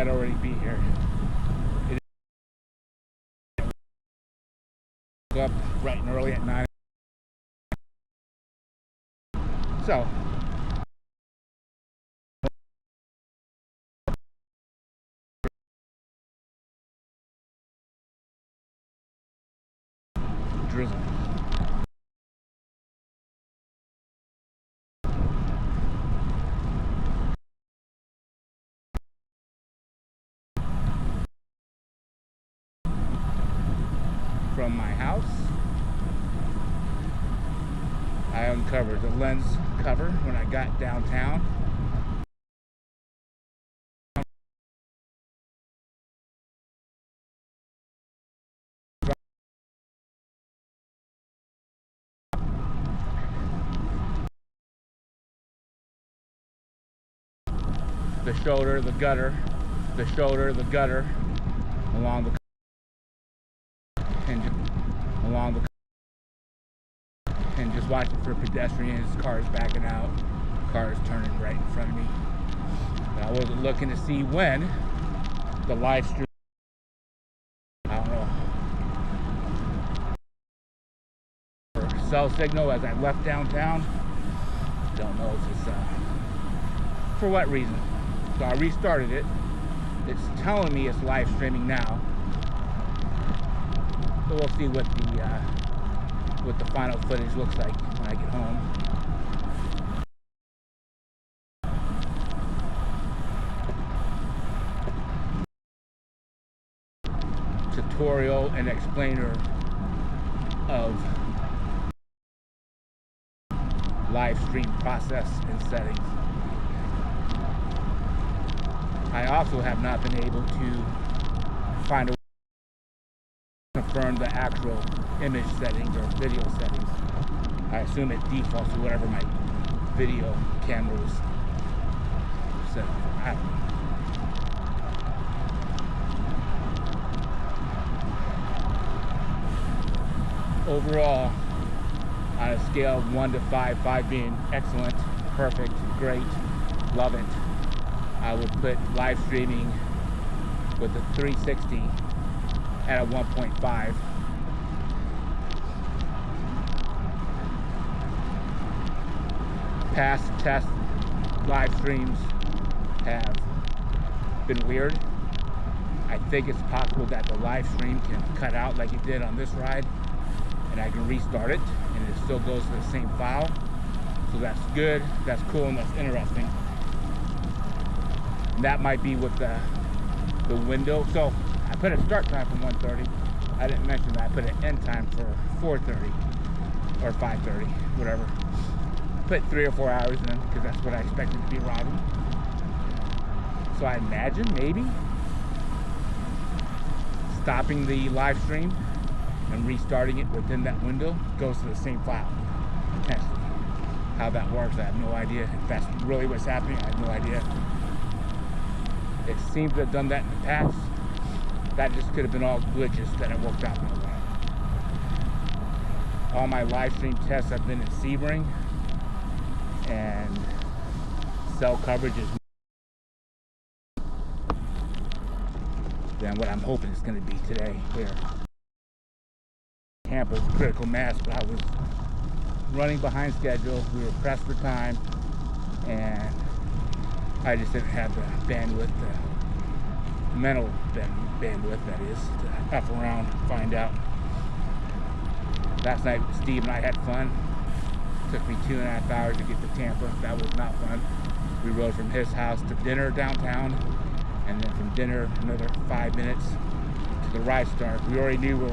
I'd already be here. It is up bright and early at 9. So drizzle. From my house, I uncovered the lens cover when I got downtown. The shoulder, the gutter, the shoulder, the gutter, along the and along the and just watching for pedestrians, cars backing out, cars turning right in front of me. But I wasn't looking to see when the live stream. I don't know. Cell signal as I left downtown. Don't know if it's for what reason. So I restarted it. It's telling me it's live streaming now. So we'll see what the final footage looks like when I get home. Tutorial and explainer of live stream process and settings. I also have not been able to find a way to confirm the actual image settings or video settings. I assume it defaults to whatever my video camera was set up for. I don't know. Overall, on a scale of 1 to 5, 5 being excellent, perfect, great, love it, I would put live streaming with the 360 at a 1.5. Past test live streams have been weird. I think it's possible that the live stream can cut out like it did on this ride, and I can restart it and it still goes to the same file. So that's good, that's cool, and that's interesting. And that might be with the window. So I put a start time for 1:30. I didn't mention that. I put an end time for 4:30 or 5:30, whatever. Put 3 or 4 hours in because that's what I expected to be riding. So I imagine maybe stopping the live stream and restarting it within that window goes to the same file, potentially. How that works, I have no idea. If that's really what's happening, I have no idea. It seems to have done that in the past. That just could have been all glitches that it worked out that way. All my live stream tests have been in Sebring, and cell coverage is than what I'm hoping it's going to be today here. Tampa's critical mass, but I was running behind schedule. We were pressed for time, and I just didn't have the bandwidth, the mental bandwidth, that is, to F around and find out. Last night, Steve and I had fun. Took me 2.5 hours to get to Tampa. That was not fun. We rode from his house to dinner downtown, and then from dinner another 5 minutes to the ride start. We already knew we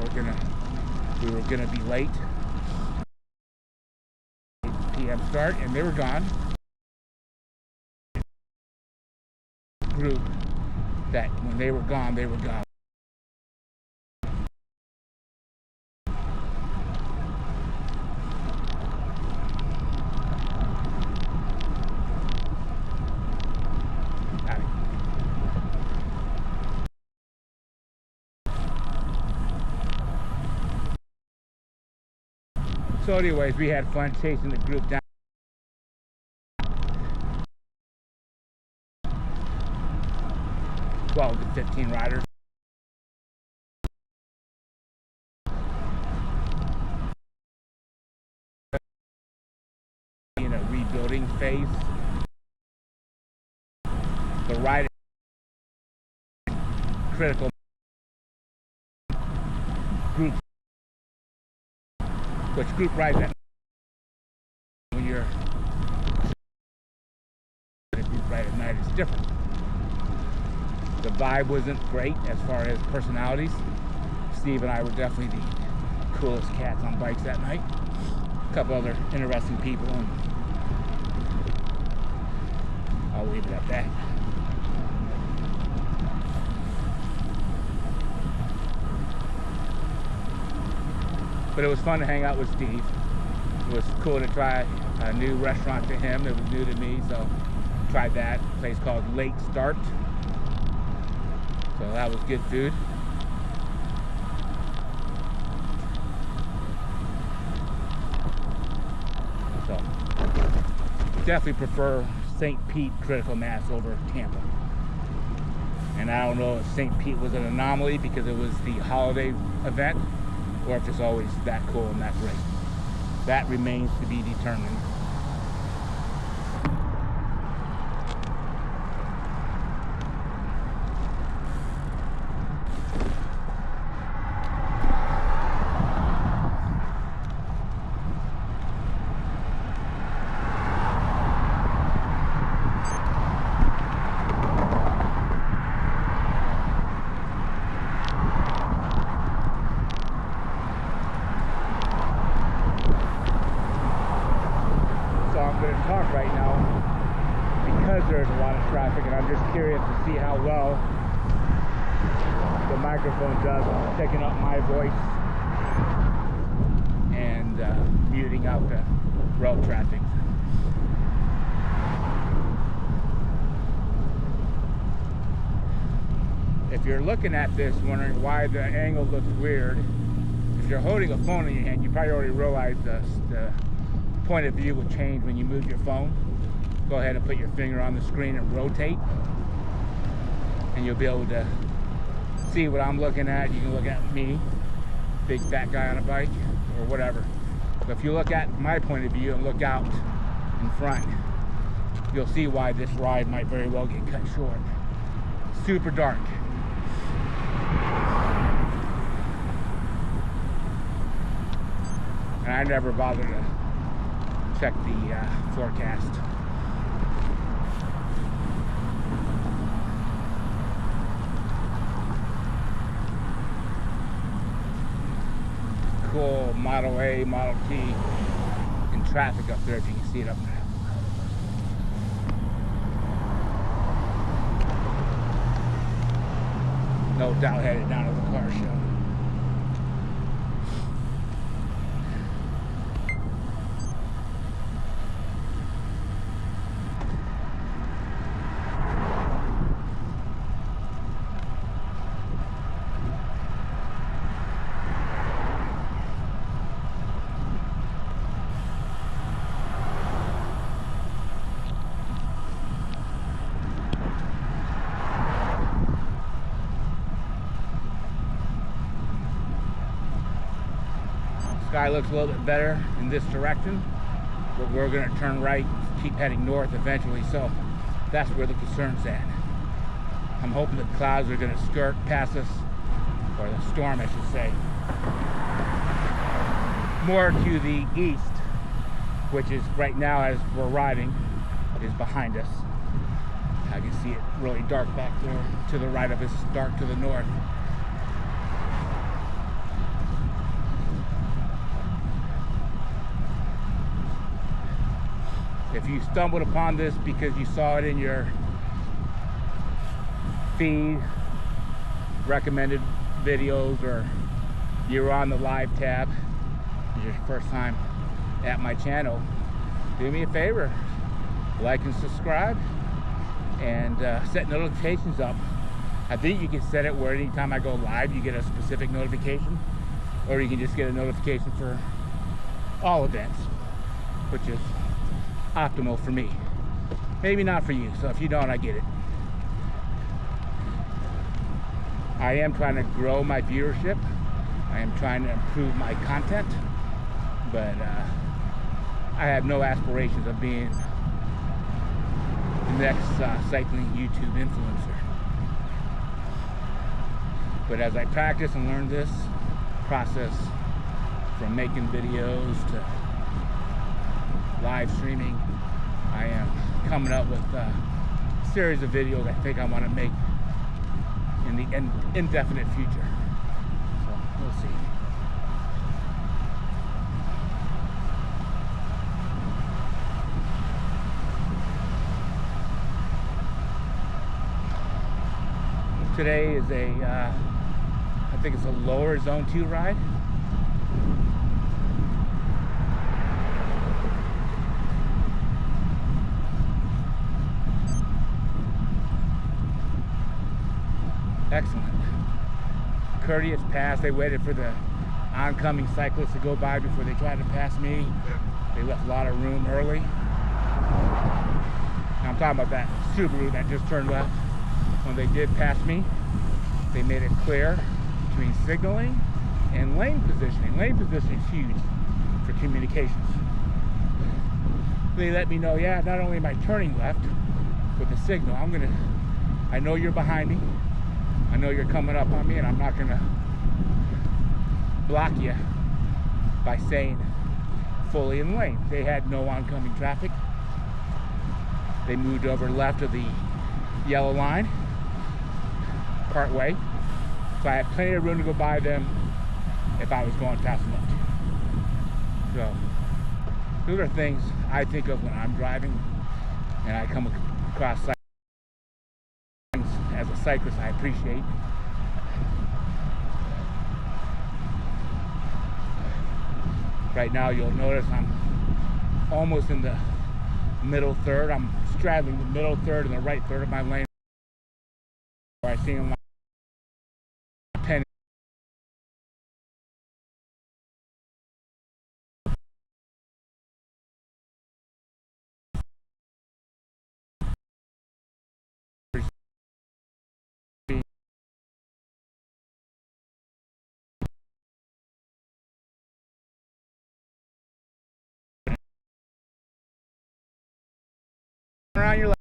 were gonna be late. 8 p.m. start, and they were gone. Group that when they were gone, they were gone. So anyways, we had fun chasing the group down. 12 to 15 riders. In a rebuilding phase. The rider critical group, which group rides that when you're a group ride at night is different. The vibe wasn't great as far as personalities. Steve and I were definitely the coolest cats on bikes that night. A couple other interesting people, and I'll leave it at that. But it was fun to hang out with Steve. It was cool to try a new restaurant to him. It was new to me, so tried that. A place called Late Start. So that was good food. So definitely prefer St. Pete Critical Mass over Tampa. And I don't know if St. Pete was an anomaly because it was the holiday event, or if it's always that cool and that great. That remains to be determined. Right now, because there's a lot of traffic, and I'm just curious to see how well the microphone does on picking up my voice and muting out the road traffic. If you're looking at this wondering why the angle looks weird, if you're holding a phone in your hand, you probably already realized the point of view will change when you move your phone. Go ahead and put your finger on the screen and rotate, and you'll be able to see what I'm looking at. You can look at me, big fat guy on a bike, or whatever. But if you look at my point of view and look out in front, you'll see why this ride might very well get cut short. Super dark. And I never bother to check the forecast. Cool Model A, Model T in traffic up there, if you can see it up there. No doubt headed down to the car show. Sky looks a little bit better in this direction, but we're going to turn right, keep heading north eventually, so that's where the concern's at. I'm hoping the clouds are going to skirt past us, or the storm I should say, more to the east, which is right now as we're riding, is behind us. I can see it really dark back there to the right of us, dark to the north. If you stumbled upon this because you saw it in your feed, recommended videos, or you were on the live tab, it's your first time at my channel, do me a favor, like and subscribe, and set notifications up. I think you can set it where anytime I go live you get a specific notification, or you can just get a notification for all events, which is optimal for me. Maybe not for you, so if you don't, I get it. I am trying to grow my viewership. I am trying to improve my content, but I have no aspirations of being the next cycling YouTube influencer. But as I practice and learn this process, from making videos to live streaming, I am coming up with a series of videos I think I want to make in the indefinite future. So we'll see. Today is I think it's a lower zone 2 ride. Excellent. Courteous pass. They waited for the oncoming cyclists to go by before they tried to pass me. They left a lot of room early. Now I'm talking about that Subaru that just turned left. When they did pass me, they made it clear between signaling and lane positioning. Lane positioning is huge for communications. They let me know, yeah, not only am I turning left with the signal, I know you're behind me. I know you're coming up on me, and I'm not gonna block you by saying fully in lane. They had no oncoming traffic. They moved over left of the yellow line part way, so I had plenty of room to go by them if I was going fast enough. So those are things I think of when I'm driving and I come across cyclists. As a cyclist, I appreciate. Right now you'll notice I'm almost in the middle third. I'm straddling the middle third and the right third of my lane. I see my pen. Around your left.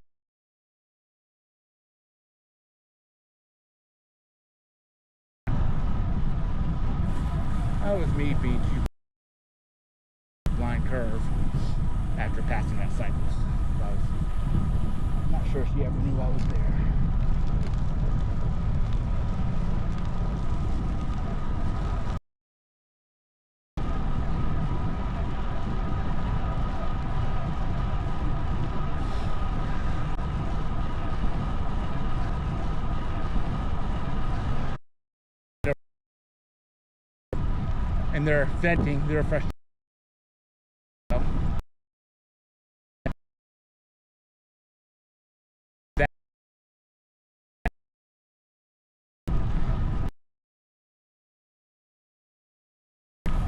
That was me being too blind curve after passing that cyclist. I'm not sure she ever knew I was there. And they're venting, they're frustrated.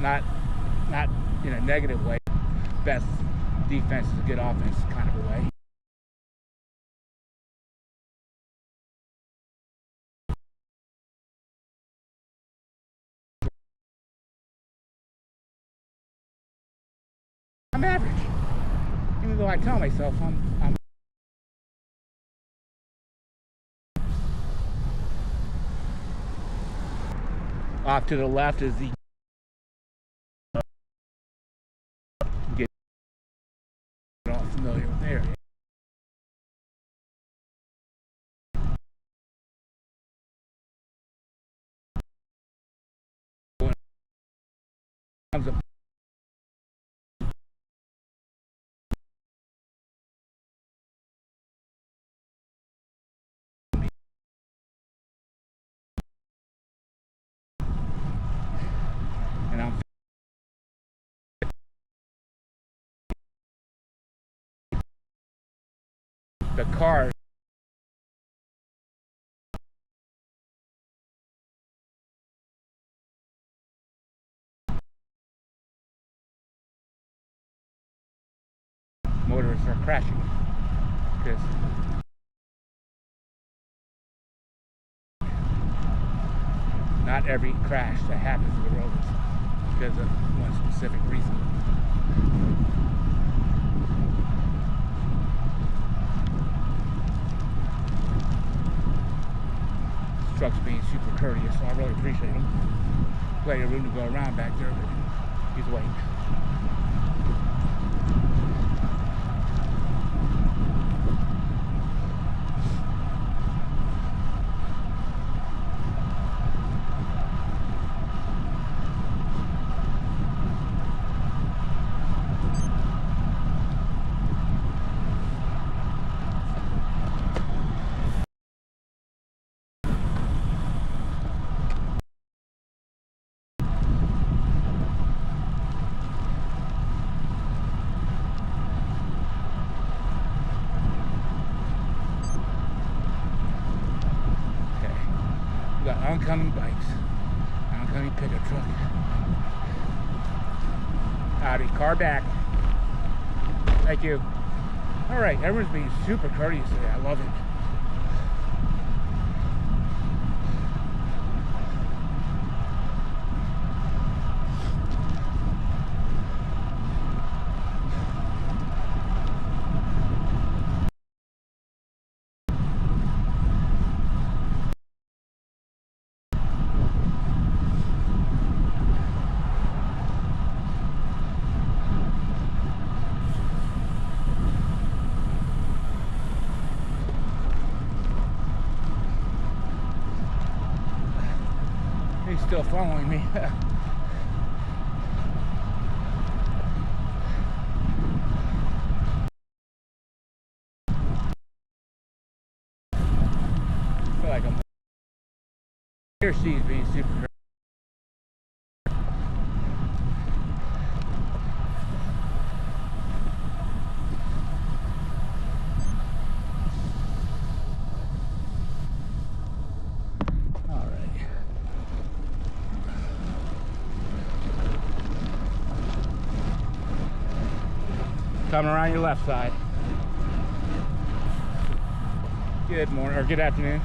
Not in a negative way. Best defense is a good offense kind of a way. I'm average, even though I tell myself I'm off to the left is the get all familiar with the area. Comes up. And I'm the car motorists are crashing because Not every crash that happens in the road is because of one specific reason. This truck's being super courteous, so I really appreciate him. Plenty of room to go around back there, but he's waiting. We got oncoming bikes, oncoming pickup truck. Howdy, car back. Thank you. All right, everyone's being super courteous today. I love it. He's still following me. I feel like I'm here. She's being super great. Coming around your left side. Good morning, or good afternoon.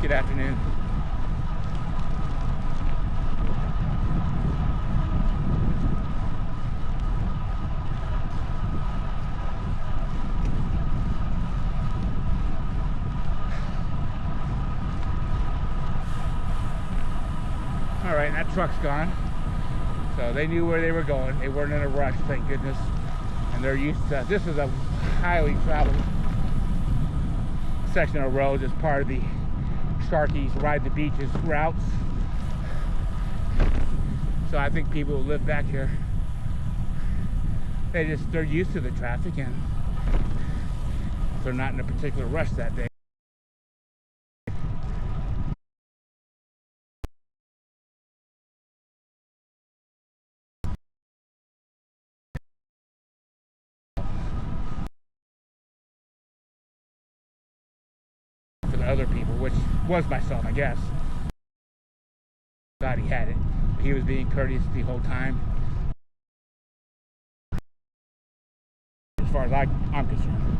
Good afternoon. All right, that truck's gone. So they knew where they were going. They weren't in a rush, thank goodness. And they're used to, this is a highly traveled section of road as part of the Sharky's Ride the Beaches routes. So I think people who live back here, they're used to the traffic, and they're not in a particular rush that day. For the other people, which was myself, I guess. Thought he had it. He was being courteous the whole time. As far as I'm concerned.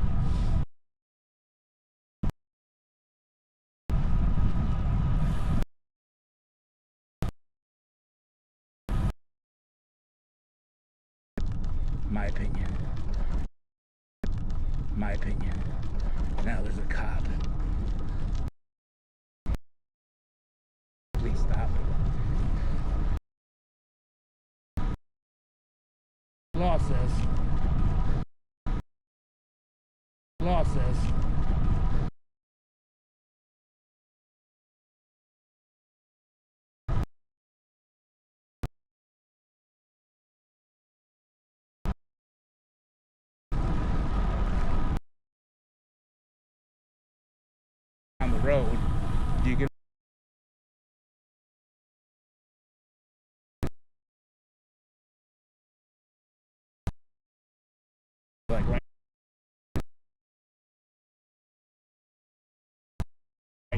My opinion. My opinion. Now there's a cop. Please stop. Law says. Law says. On the road, you can like right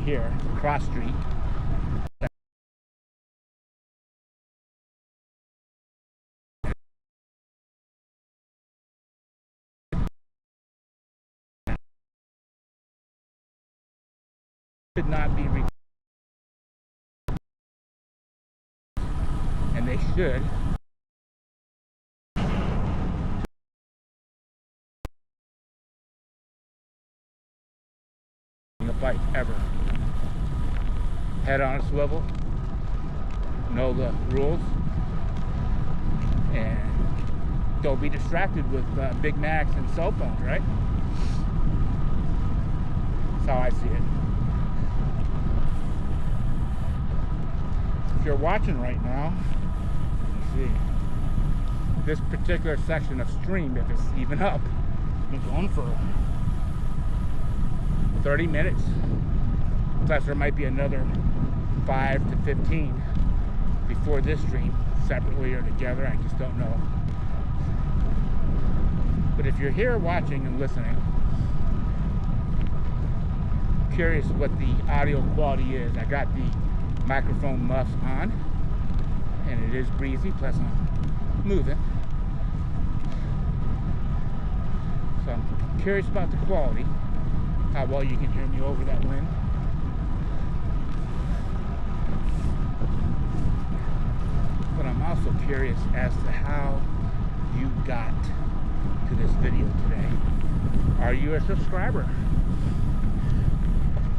here, cross street. should not be recorded, and they should a bike ever. Head on a swivel, know the rules, and don't be distracted with Big Macs and cell phones, right? That's how I see it. If you're watching right now, you see this particular section of stream, if it's even up, been going for 30 minutes. Plus there might be another 5 to 15 before this stream, separately or together, I just don't know. But if you're here watching and listening, curious what the audio quality is. I got the microphone muffs on, and it is breezy, plus I'm moving. So I'm curious about the quality, how well you can hear me over that wind. But I'm also curious as to how you got to this video today. Are you a subscriber?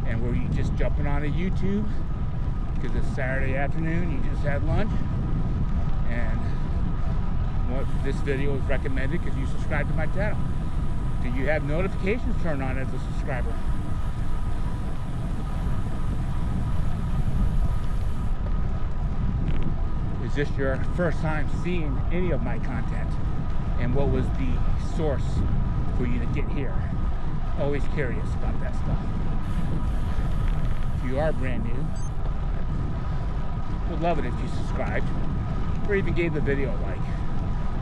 And were you just jumping onto YouTube because it's Saturday afternoon, you just had lunch, and this video was recommended because you subscribed to my channel? Do you have notifications turned on as a subscriber? Is this your first time seeing any of my content? And what was the source for you to get here? Always curious about that stuff. If you are brand new, would love it if you subscribed or even gave the video a like.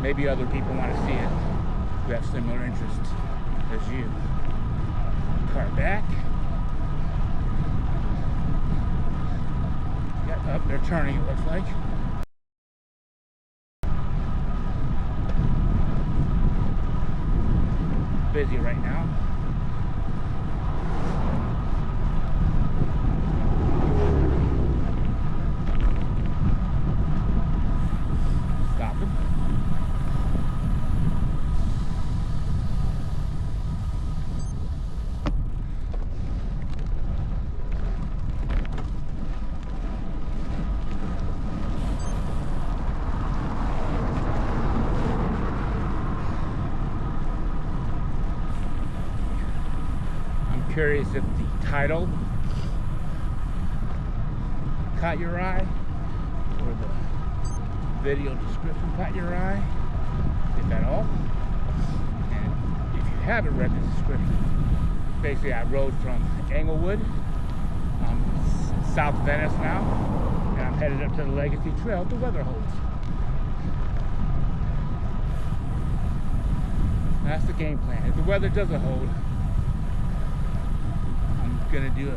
Maybe other people want to see it who have similar interests as you. Car back. Got up, they're turning, it looks like. Busy right now. Stopping. Curious if the title caught your eye, or the video description caught your eye, if at all. And if you haven't read the description, basically I rode from Englewood, South Venice now, and I'm headed up to the Legacy Trail if the weather holds. That's the game plan. If the weather doesn't hold, gonna do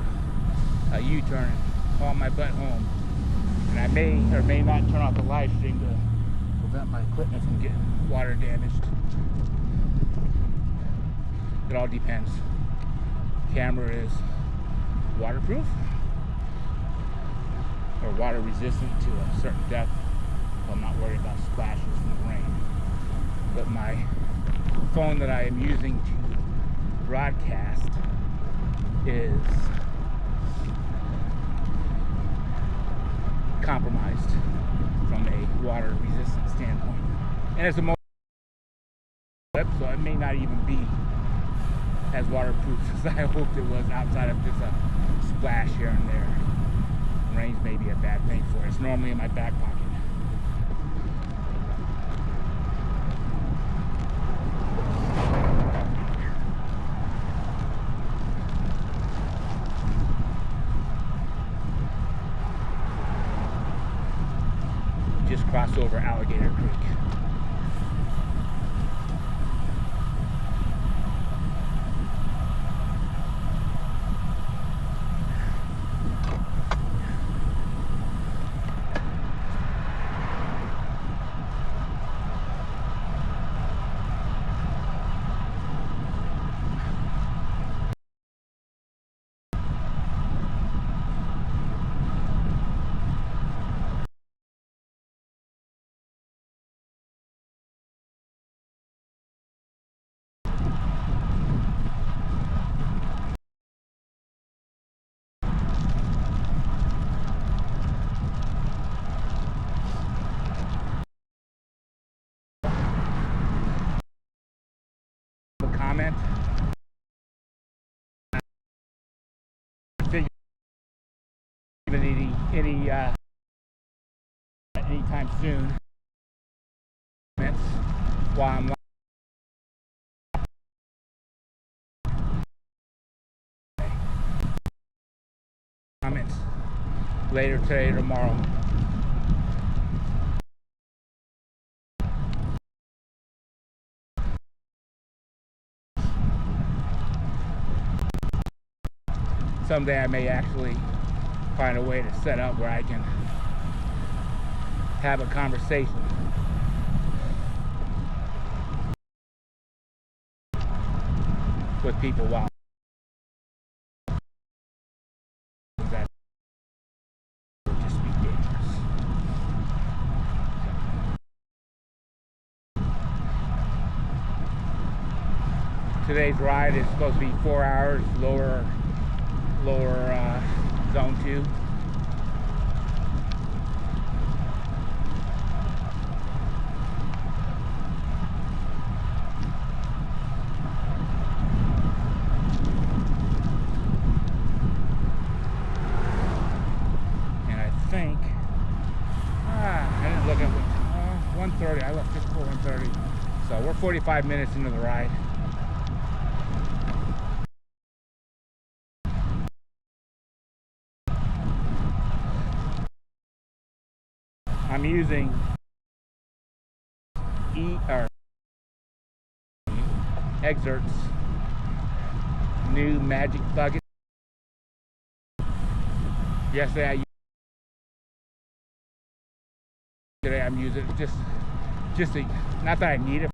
a U-turn and haul my butt home, and I may or may not turn off the live stream to prevent my equipment from getting water damaged. It all depends. Camera is waterproof or water resistant to a certain depth, so I'm not worried about splashes from the rain. But my phone that I am using to broadcast is compromised from a water resistant standpoint, and it's a mobile clip, so it may not even be as waterproof as I hoped it was, outside of just a splash here and there. Rain's may be a bad thing for it. It's normally in my back pocket. Just crossed over Alligator Creek. be anytime soon. While I'm comments later today or tomorrow. Someday I may actually find a way to set up where I can have a conversation with people while that would just be dangerous. Today's ride is supposed to be 4 hours, lower zone 2. And I think I didn't look at 1:30. I left just before 1:30, so we're 45 minutes into the ride. I'm using Exert's new Magic Bucket. Yesterday today I'm using it just not that I need it.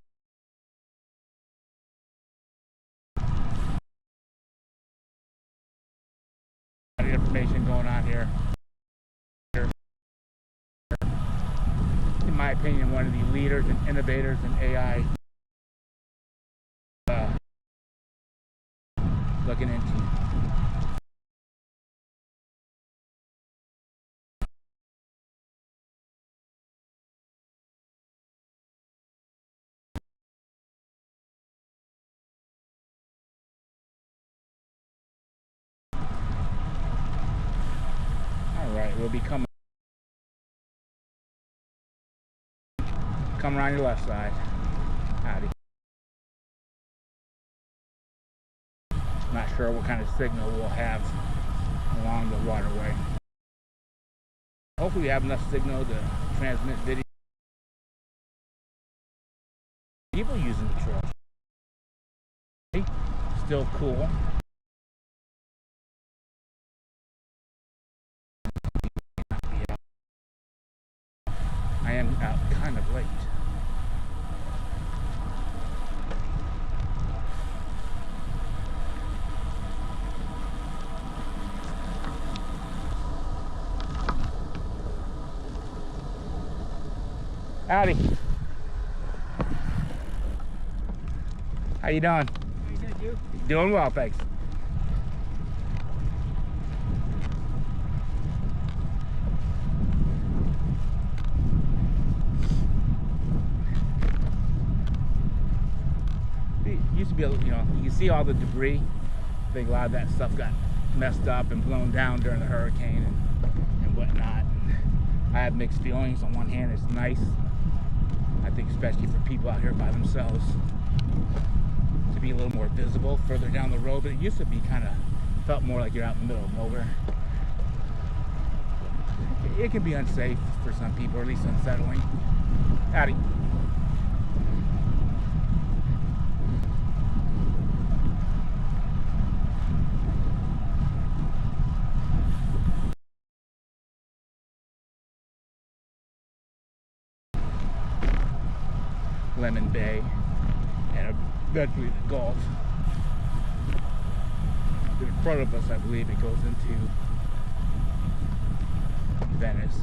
Information going on here. In my opinion, one of the leaders and innovators in AI looking into. All right, we'll be coming around your left side. Howdy. Not sure what kind of signal we'll have along the waterway. Hopefully we have enough signal to transmit video. People using the trail. Still cool. I am out kind of late. Howdy. How you doing? You? Doing well, thanks. It used to be, you can see all the debris. I think a lot of that stuff got messed up and blown down during the hurricane and whatnot. I have mixed feelings. On one hand, it's nice. I think especially for people out here by themselves to be a little more visible further down the road, but it used to be kind of felt more like you're out in the middle of nowhere. It can be unsafe for some people, or at least unsettling. Howdy. Lemon Bay, and eventually the Gulf. In front of us, I believe it goes into Venice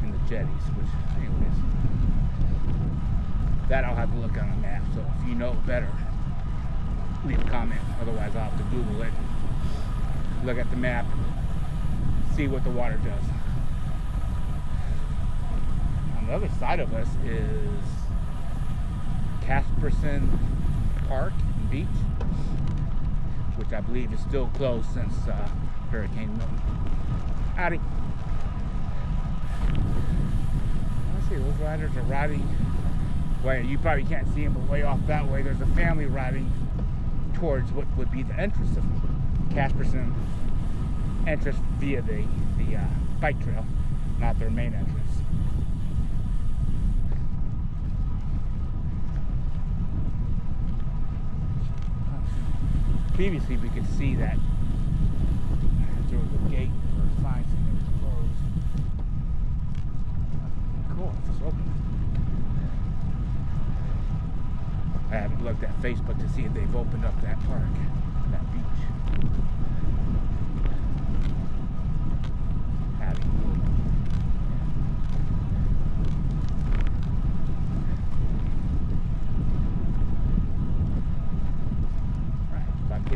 and the jetties, which, anyways, that I'll have to look on a map. So if you know better, leave a comment. Otherwise, I'll have to Google it, look at the map, see what the water does. On the other side of us is Casperson Park and Beach, which I believe is still closed since Hurricane Milton. Howdy. riders are riding. Well, you probably can't see them, but way off that way, there's a family riding towards what would be the entrance of Casperson entrance via the bike trail, not their main entrance. Previously, we could see that there was a gate or a sign saying it was closed. Cool, it's just open. I haven't looked at Facebook to see if they've opened up that park, that beach.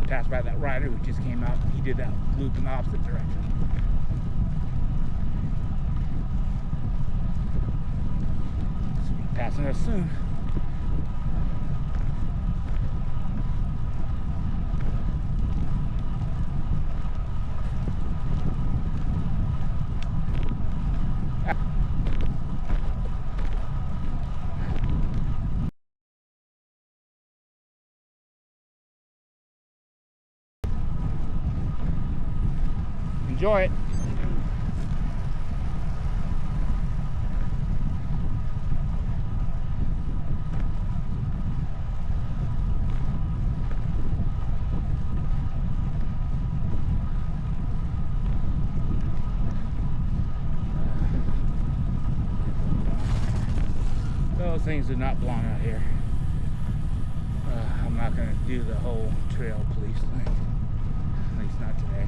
Passed by that rider who just came out. He did that loop in the opposite direction. So he's passing us soon. Enjoy it. Those things do not belong out here. I'm not going to do the whole trail police thing. At least not today.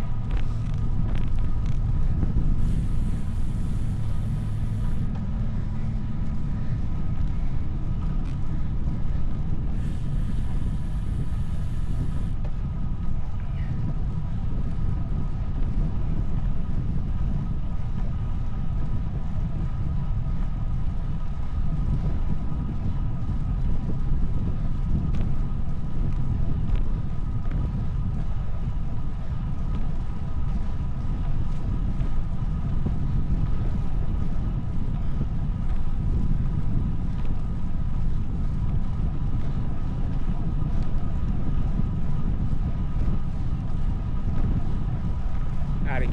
Howdy.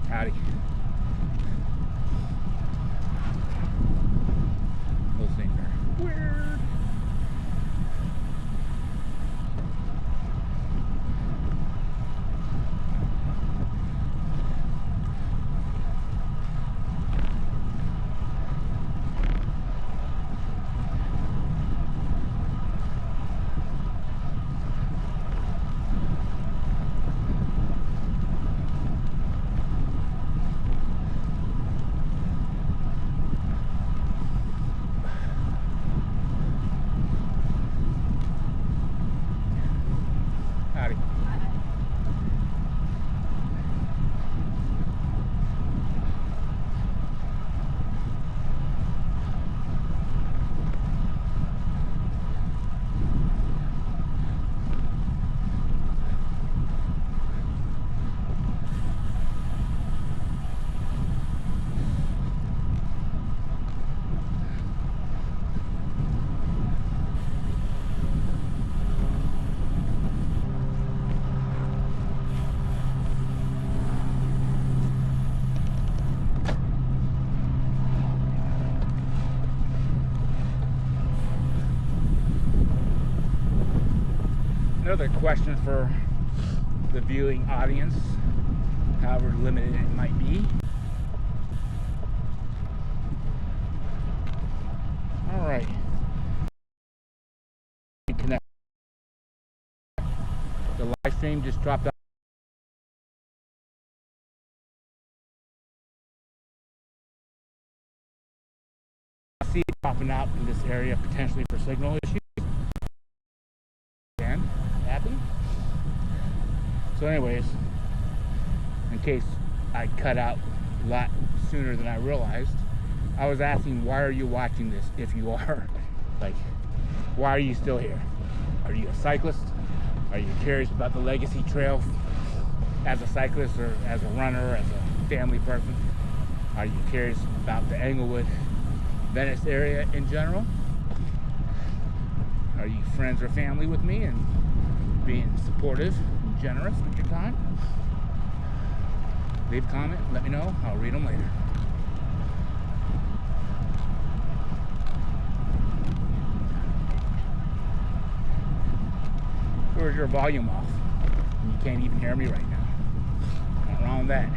Howdy. Those things are weird. Howdy. Another question for the viewing audience, however limited it might be. All right. Connect. The live stream just dropped out. See it popping out in this area potentially for signal issues. Can happen. So anyways, in case I cut out a lot sooner than I realized. I was asking, why are you watching this if you are? Like, why are you still here? Are you a cyclist? Are you curious about the Legacy Trail as a cyclist or as a runner, as a family person? Are you curious about the Englewood, Venice area in general? Are you friends or family with me and being supportive and generous with your time? Leave a comment, let me know. I'll read them later. Where's your volume off? You can't even hear me right now. What's wrong with that?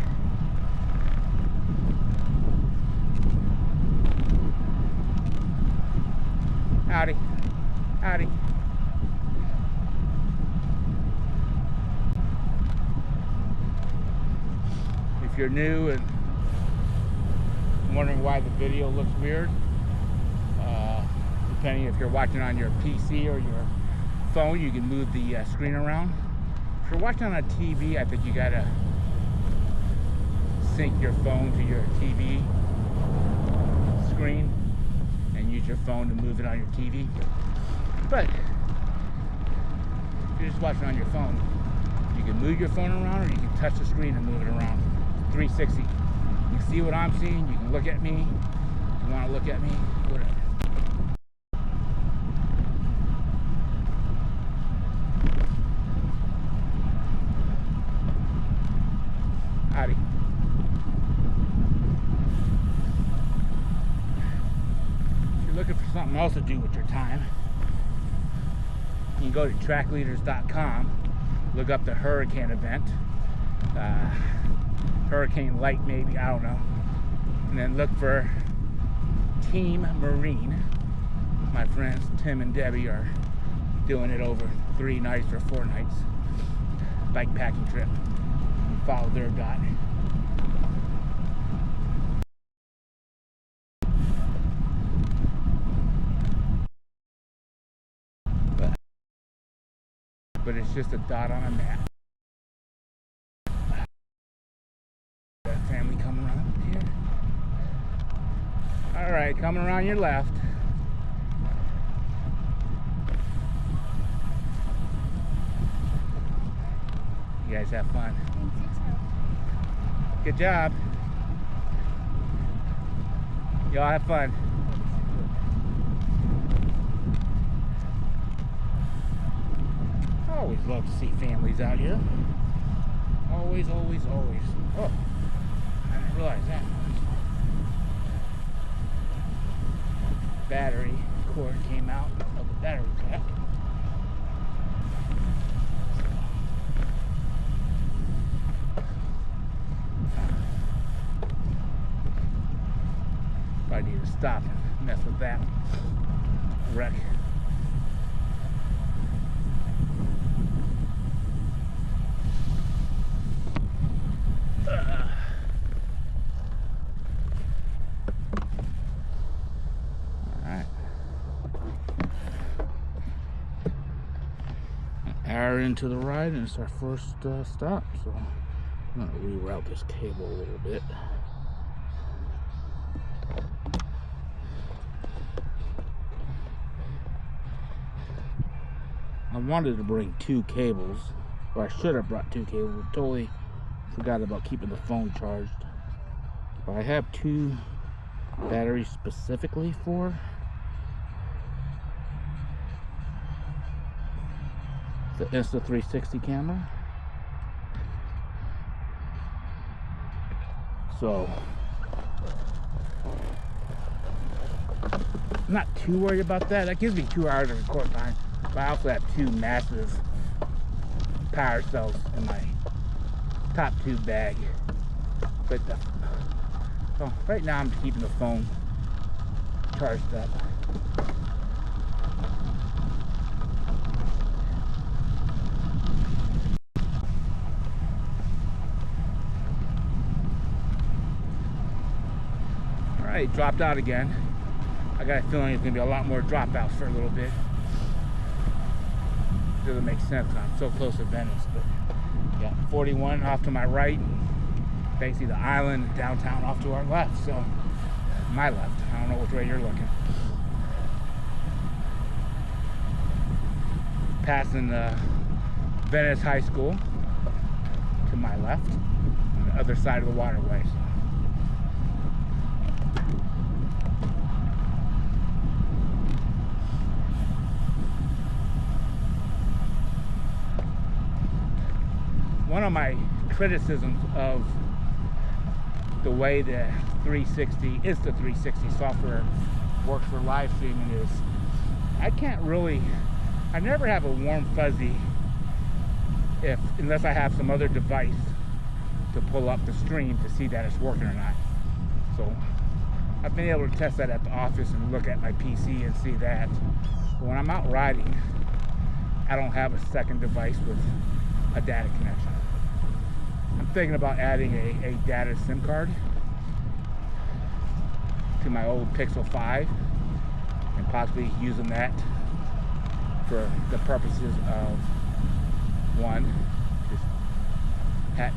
Howdy. Howdy. If you're new and wondering why the video looks weird, depending if you're watching on your PC or your phone, you can move the screen around. If you're watching on a TV, I think you gotta sync your phone to your TV screen and use your phone to move it on your TV. But if you're just watching on your phone, you can move your phone around or you can touch the screen and move it around 360. You can see what I'm seeing, you can look at me, if you want to look at me, whatever. Howdy. If you're looking for something else to do with your time, you can go to trackleaders.com, look up the hurricane event, Hurricane Light maybe, I don't know, and then look for Team Marine. My friends Tim and Debbie are doing it over 3 nights or 4 nights, bike packing trip, and follow their guide. But it's just a dot on a map. That family coming around here. All right, coming around your left. You guys have fun. Good job. Y'all have fun. Always love to see families out here. Always, always, always. Oh, I didn't realize that. Battery cord came out of the battery pack. Probably need to stop and mess with that wreck. Hour into the ride, and it's our first stop, so I'm gonna reroute this cable a little bit. I wanted to bring 2 cables, or I should have brought 2 cables. I totally forgot about keeping the phone charged. But I have 2 batteries specifically for the Insta360 camera. So I'm not too worried about that. That gives me 2 hours of record time. But I also have 2 massive power cells in my top tube bag. But so right now I'm keeping the phone charged up. Alright, dropped out again. I got a feeling there's gonna be a lot more dropouts for a little bit. Doesn't make sense. I'm so close to Venice, but yeah, 41 off to my right, basically the island downtown off to our left. So my left. I don't know which way you're looking. Passing Venice High School to my left, on the other side of the waterway. One of my criticisms of the way the 360 software works for live streaming is I never have a warm fuzzy unless I have some other device to pull up the stream to see that it's working or not. So I've been able to test that at the office and look at my PC and see that. But when I'm out riding, I don't have a second device with a data connection. I'm thinking about adding a data SIM card to my old Pixel 5 and possibly using that for the purposes of one, just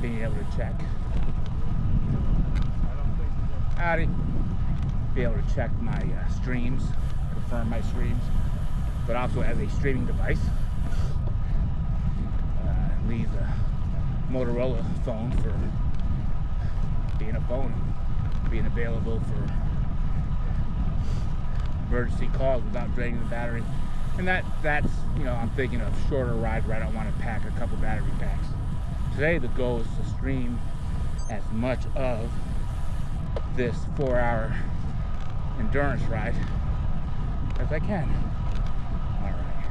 being able to check. Howdy. Be able to check my streams, confirm my streams, but also as a streaming device. Leave the Motorola phone for being a phone, being available for emergency calls without draining the battery. And that's, I'm thinking of shorter rides where I don't want to pack a couple battery packs. Today the goal is to stream as much of this 4-hour endurance ride as I can. All right.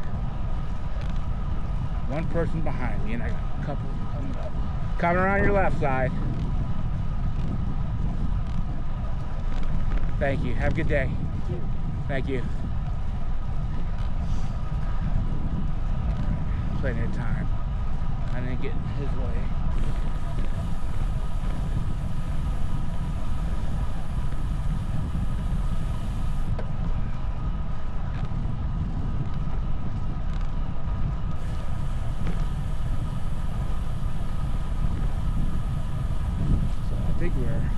One person behind me, and I got a couple coming up. Coming around your left side. Thank you. Have a good day. Thank you. Plenty of time. I didn't get in his way. So I think we're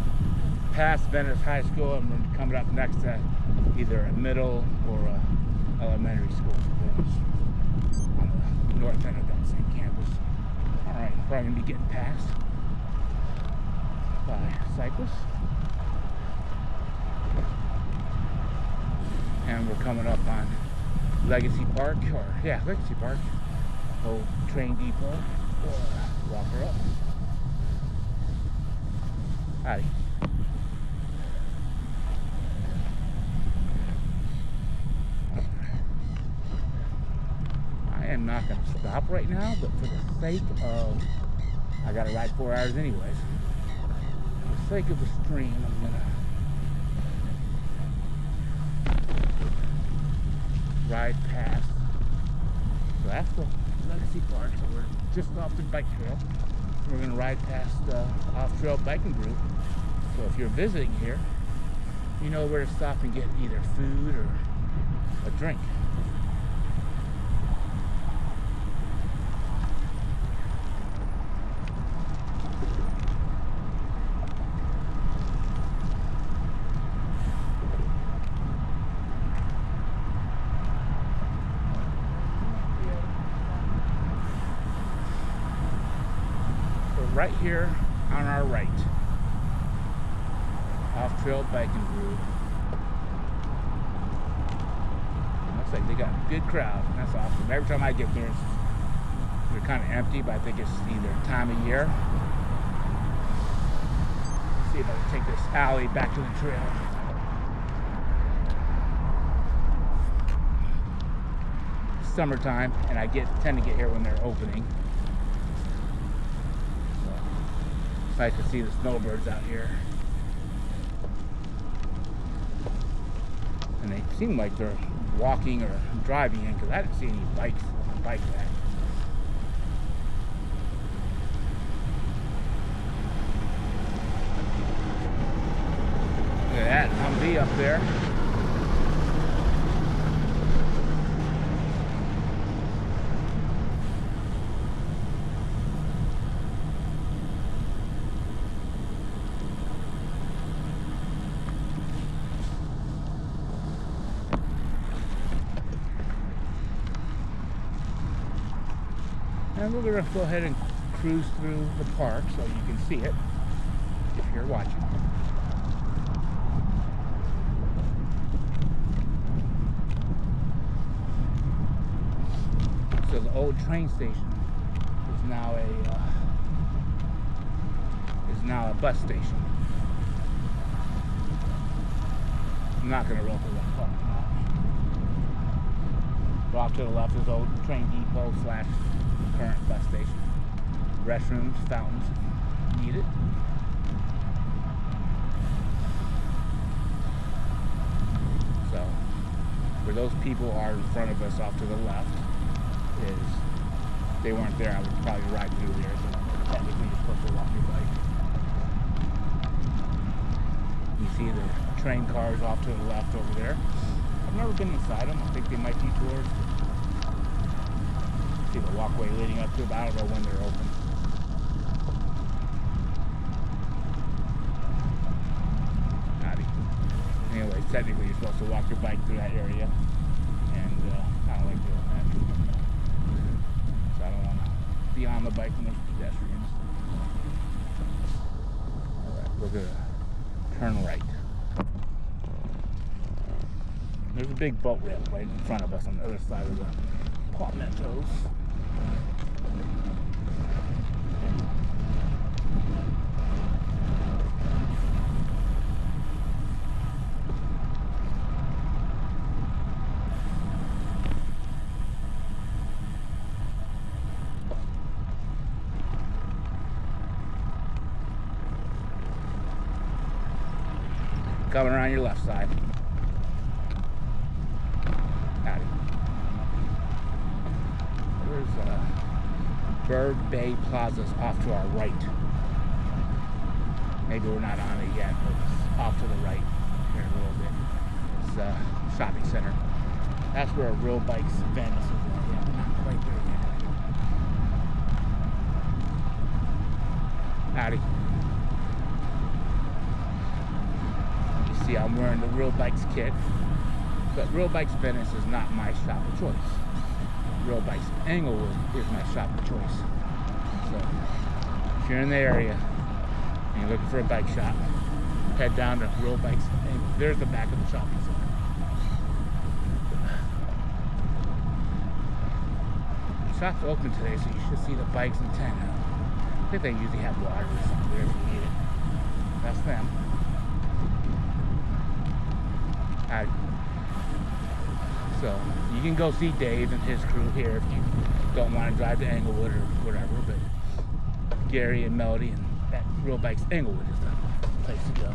past Venice High School and we're coming up next to either a middle or a elementary school for Venice. North end of that same campus. Alright, probably gonna be getting passed by cyclists. And we're coming up on Legacy Park, Legacy Park, old train depot, or walk her up. Howdy. I'm not going to stop right now, but for the sake of, I got to ride 4 hours anyways. For the sake of the stream, I'm going to ride past. So that's the Legacy Park. So we're just off the bike trail. We're going to ride past off-trail biking group. So if you're visiting here, you know where to stop and get either food or a drink. Right here on our right, off-trail biking group. Looks like they got a good crowd. That's awesome. Every time I get there, they're kind of empty, but I think it's either time of year. Let's see if I can take this alley back to the trail. Summertime, and I tend to get here when they're opening. Nice to see the snowbirds out here. And they seem like they're walking or driving in because I didn't see any bikes on the bike rack. Look at that Humvee up there. And we're gonna go ahead and cruise through the park so you can see it if you're watching. So the old train station is now a bus station. I'm not gonna roll through that park. Off to the left is old train depot / current bus station. Restrooms, fountains, needed. So, where those people are in front of us off to the left is, if they weren't there, I would probably ride through there, but technically you're supposed to walk your bike. You see the train cars off to the left over there. I've never been inside them. I think they might be tours. See the walkway leading up to them. I don't know when they're open. Anyway, technically you're supposed to walk your bike through that area, and I don't like doing that. So I don't want to be on the bike when there's pedestrians. Alright, we're going to turn right. There's a big boat ramp right in front of us on the other side of the Palmettos. Coming around your left side. Howdy. There's Bird Bay Plaza's off to our right. Maybe we're not on it yet, but it's off to the right here a little bit. It's a shopping center. That's where Real Bikes Venice is at. Yeah, not quite there yet. Howdy. I'm wearing the Real Bikes kit, but Real Bikes Venice is not my shop of choice. Real Bikes Englewood is my shop of choice. So if you're in the area and you're looking for a bike shop, head down to Real Bikes Englewood. There's the back of the shopping center. The shop's open today, so you should see the bikes and tent out. I think they usually have water or something there if you need it. That's them. So you can go see Dave and his crew here if you don't want to drive to Englewood or whatever, but Gary and Melody and that Real Bikes Englewood is the place to go.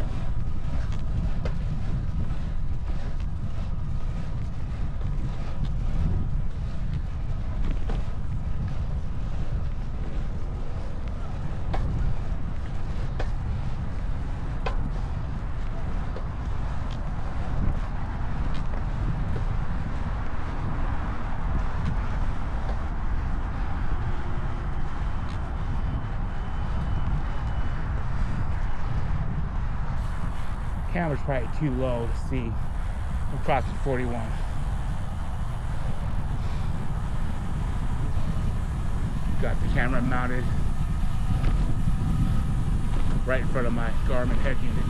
Camera's probably too low to see. I'm crossing 41. Got the camera mounted right in front of my Garmin head unit.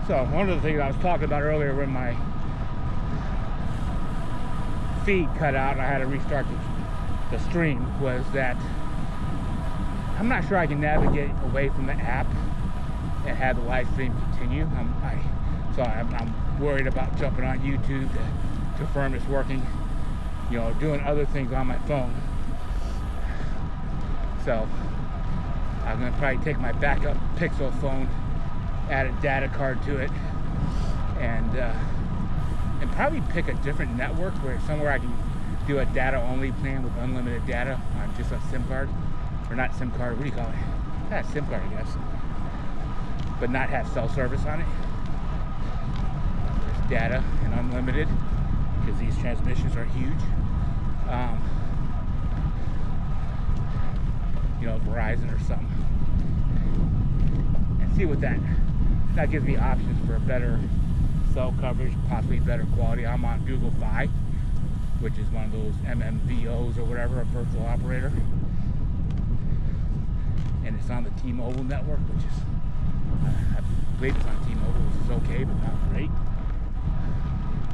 So one of the things I was talking about earlier when my feed cut out and I had to restart the stream was that I'm not sure I can navigate away from the app and have the live stream continue. I'm worried about jumping on YouTube to confirm it's working, you know, doing other things on my phone. So I'm gonna probably take my backup Pixel phone, add a data card to it, and probably pick a different network where somewhere I can do a data only plan with unlimited data on just a SIM card, or not SIM card, what do you call it? Yeah, SIM card, I guess, but not have cell service on it. data and unlimited, because these transmissions are huge. You know, Verizon or something, and see what that gives me options for better cell coverage, possibly better quality. I'm on Google Fi, which is one of those MMVOs or whatever, a virtual operator, and it's on the T-Mobile network, which is, I believe it's on T-Mobile, which is okay, but not great.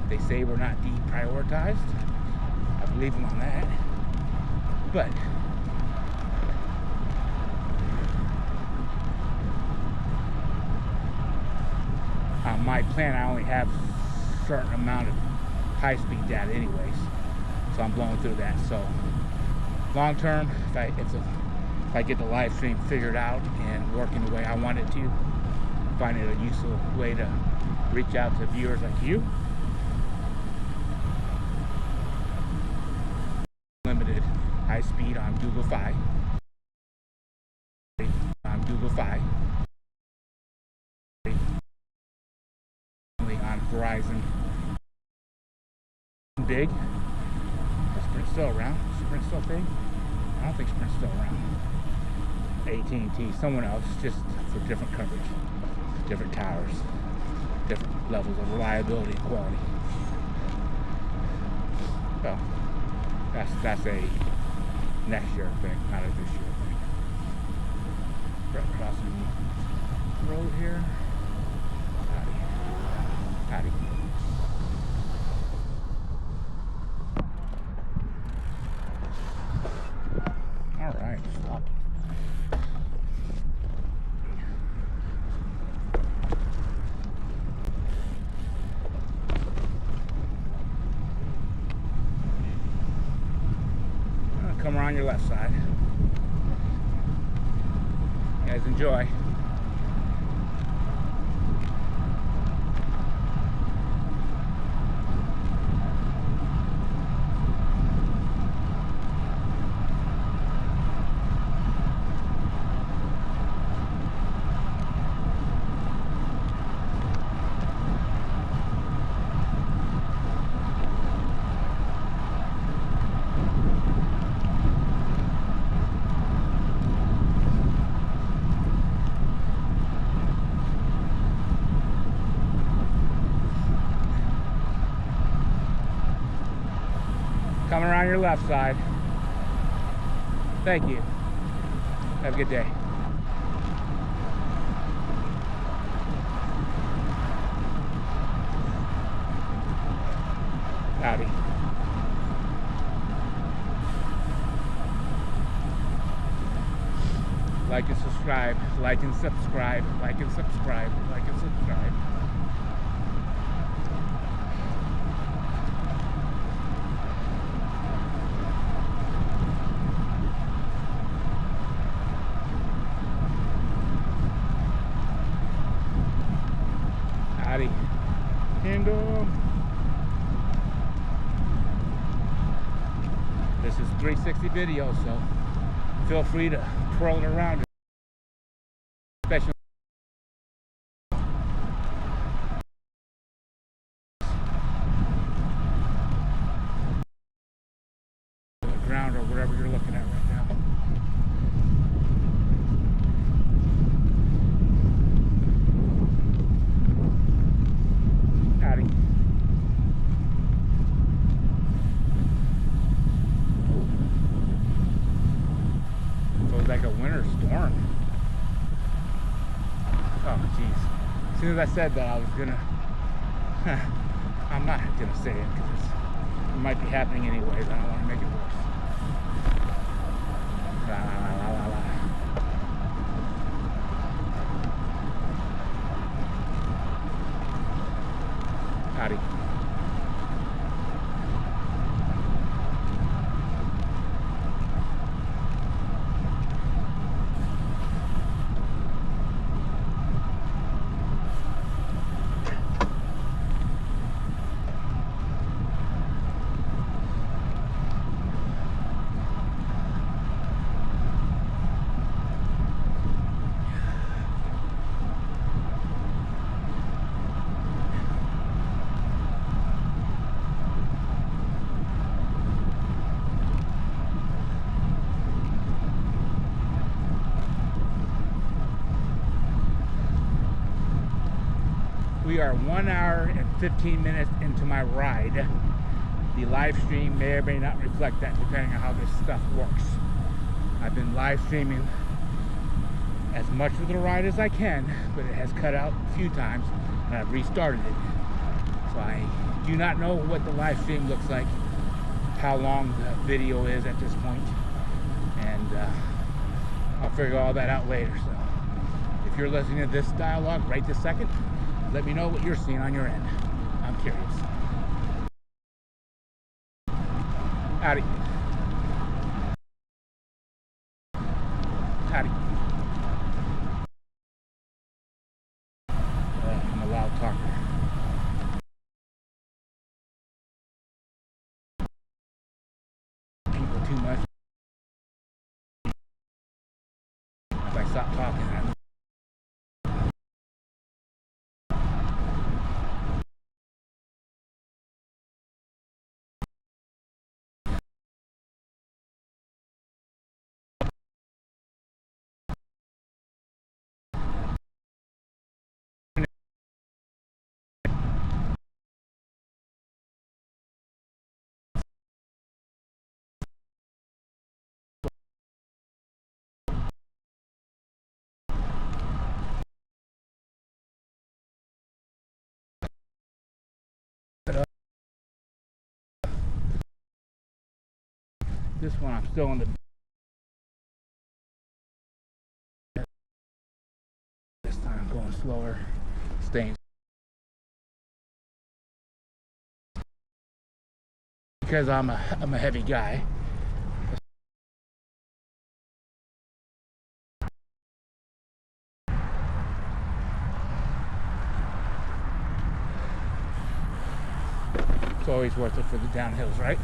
They say we're not deprioritized. I believe them on that, but on my plan, I only have a certain amount of high-speed data anyways, so I'm blowing through that. So long term, if I get the live stream figured out and working the way I want it to, find it a useful way to reach out to viewers like you. Limited high speed on Google Fi. On Google Fi. On Verizon. Big. Is Sprint still around? Is Sprint still big? I don't think Sprint's still around. AT&T, someone else, just for different coverage, different towers, different levels of reliability and quality. So that's a next year thing, not a this year thing. Right crossing the road here. Howdy. All right, stop. Come around your left side. You guys enjoy. Coming around your left side. Thank you. Have a good day. Howdy. Like and subscribe. Like and subscribe. Like and subscribe. Like and subscribe. Howdy. Handle. This is 360 video, so feel free to twirl it around. Especially the ground or whatever you're looking at right now. Howdy. So it's like a winter storm. Oh, jeez. As soon as I said that, I was gonna... I'm not gonna say it, because it might be happening anyways. I don't want to make it worse. La, la, la, la, la, la. Howdy. we are 1 hour and 15 minutes into my ride. The live stream may or may not reflect that depending on how this stuff works. I've been live streaming as much of the ride as I can, but it has cut out a few times and I've restarted it. So I do not know what the live stream looks like, how long the video is at this point, and I'll figure all that out later. So if you're listening to this dialogue right this second, let me know what you're seeing on your end. I'm curious. Howdy. Howdy. I'm a loud talker. People too much. If I stop talking, this one I'm still in the this time I'm going slower, staying because I'm a heavy guy. It's always worth it for the downhills, right?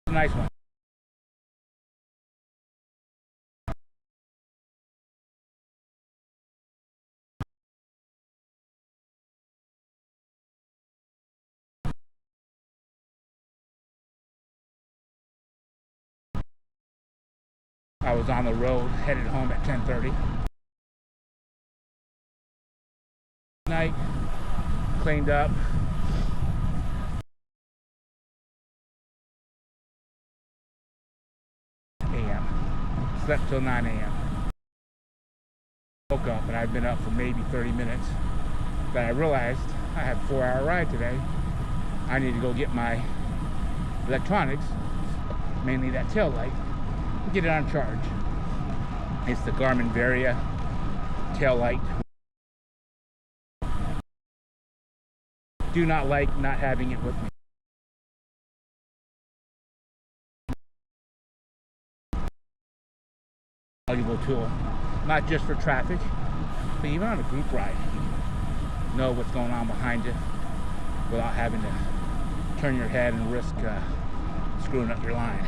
Nice one. I was on the road headed home at 10:30. Night, cleaned up. Slept till 9 a.m. Woke up and I've been up for maybe 30 minutes. But I realized I have a 4-hour ride today. I need to go get my electronics, mainly that tail light, and get it on charge. It's the Garmin Varia tail light. Do not like not having it with me. Valuable tool, not just for traffic, but even on a group ride. You know what's going on behind you without having to turn your head and risk screwing up your line.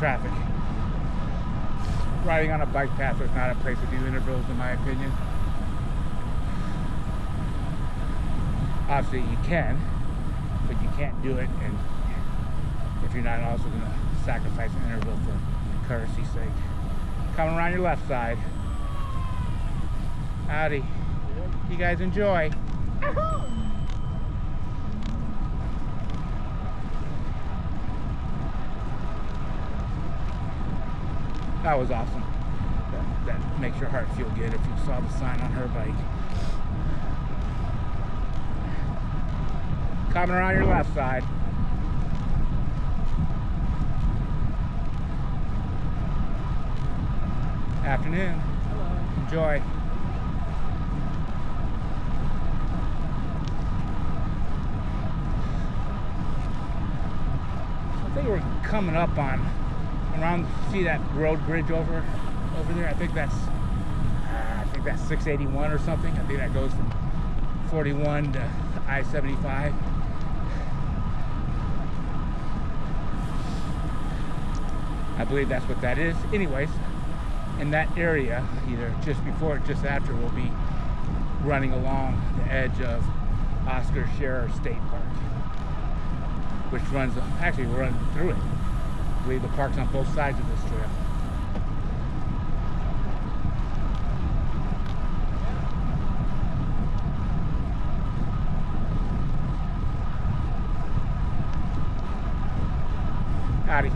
traffic. Riding on a bike path is not a place to do intervals, in my opinion. Obviously you can, but you can't do it, and if you're not also going to sacrifice an interval for courtesy's sake. Coming around your left side. Howdy. You guys enjoy. That was awesome. That makes your heart feel good if you saw the sign on her bike. Coming around your left side. Afternoon. Hello. Enjoy. I think we're coming up on around. See that road bridge over there? I think that's 681 or something. I think that goes from 41 to I-75. I believe that's what that is. Anyways, in that area, either just before or just after, we'll be running along the edge of Oscar Scherer State Park, which runs, actually we're running through it. I believe the park's on both sides of this trail. Howdy.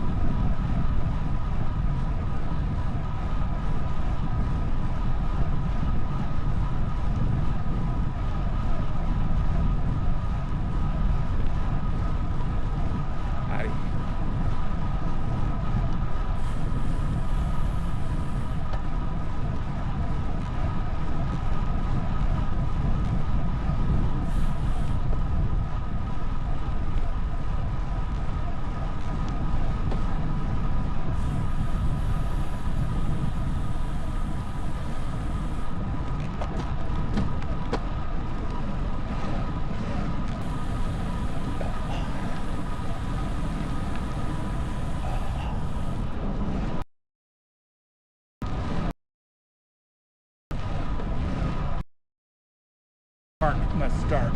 Park must start.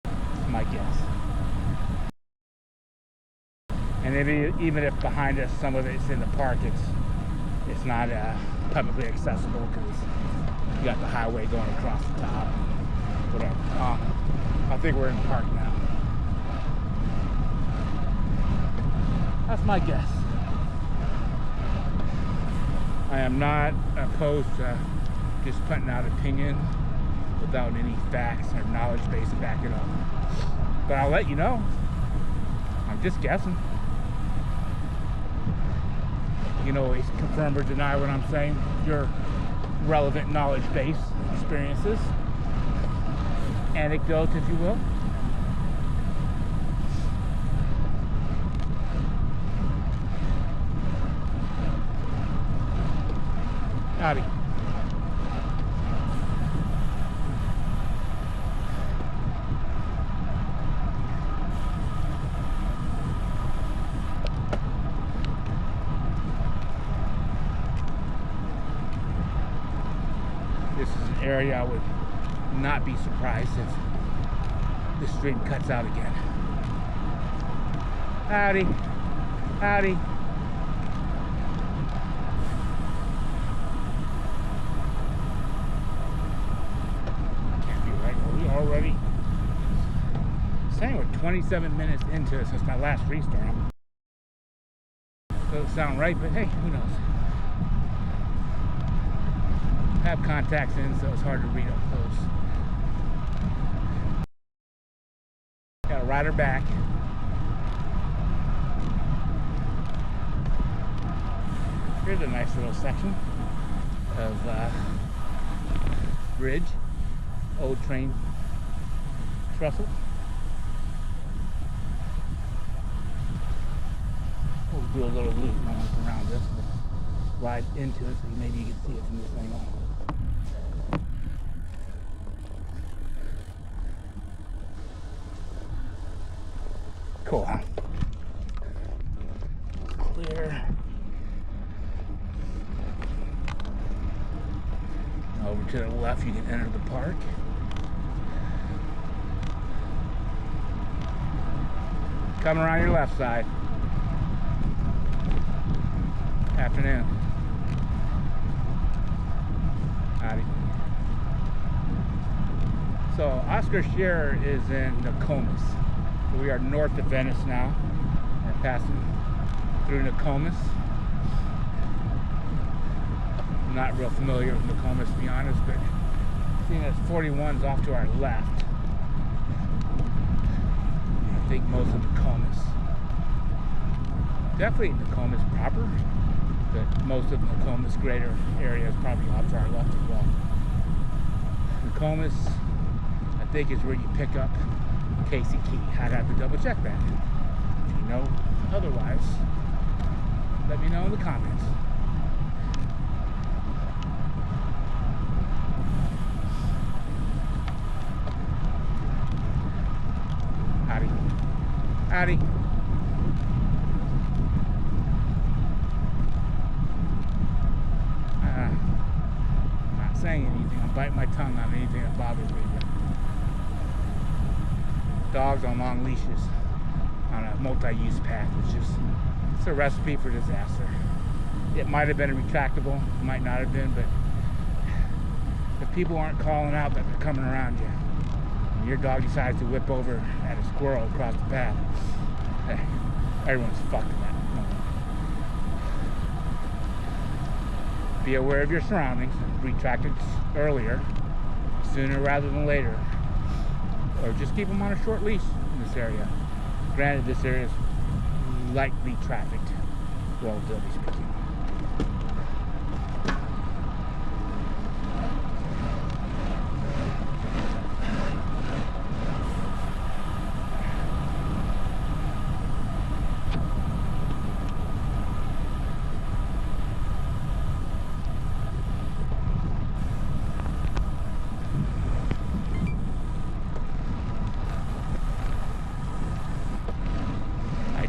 That's my guess. And maybe even if behind us some of it's in the park, it's not publicly accessible because you got the highway going across the top. Whatever. I think we're in the park now. That's my guess. I am not opposed to just putting out opinion without any facts or knowledge base to back it up. But I'll let you know. I'm just guessing. You can always confirm or deny what I'm saying. Your relevant knowledge base, experiences, anecdotes, if you will. Howdy. This is an area I would not be surprised if the stream cuts out again. Howdy. Howdy. Can't be right. Are we already saying we're 27 minutes into it since my last restart? Doesn't sound right, but hey, who knows? Have contacts in, so it's hard to read up close. Got a rider back. Here's a nice little section of bridge, old train trestle. We'll do a little loop around this, ride into it, so maybe you can see it from this angle. Cool, huh? to the left, you can enter the park. Coming around your left side. Afternoon. Howdy. So Oscar Scherer is in Nokomis. So we are north of Venice now. We're passing through Nokomis. I'm not real familiar with Nokomis, to be honest, but seeing as 41's off to our left, I think most of Nokomis, definitely Nokomis proper, but most of Nokomis greater area is probably off to our left as well. Nokomis, I think, is where you pick up Casey Key. I'd have to double check that. If you know otherwise, let me know in the comments. Howdy. Howdy. Not saying anything. I'm biting my tongue on anything that bothers me. Dogs on long leashes on a multi-use path. It's a recipe for disaster. It might have been a retractable, it might not have been, but if people aren't calling out that they're coming around you, and your dog decides to whip over at a squirrel across the path, hey, everyone's fucked in that moment. Be aware of your surroundings. Retract it earlier, sooner rather than later. Or just keep them on a short leash in this area. Granted, this area is lightly trafficked, relatively speaking.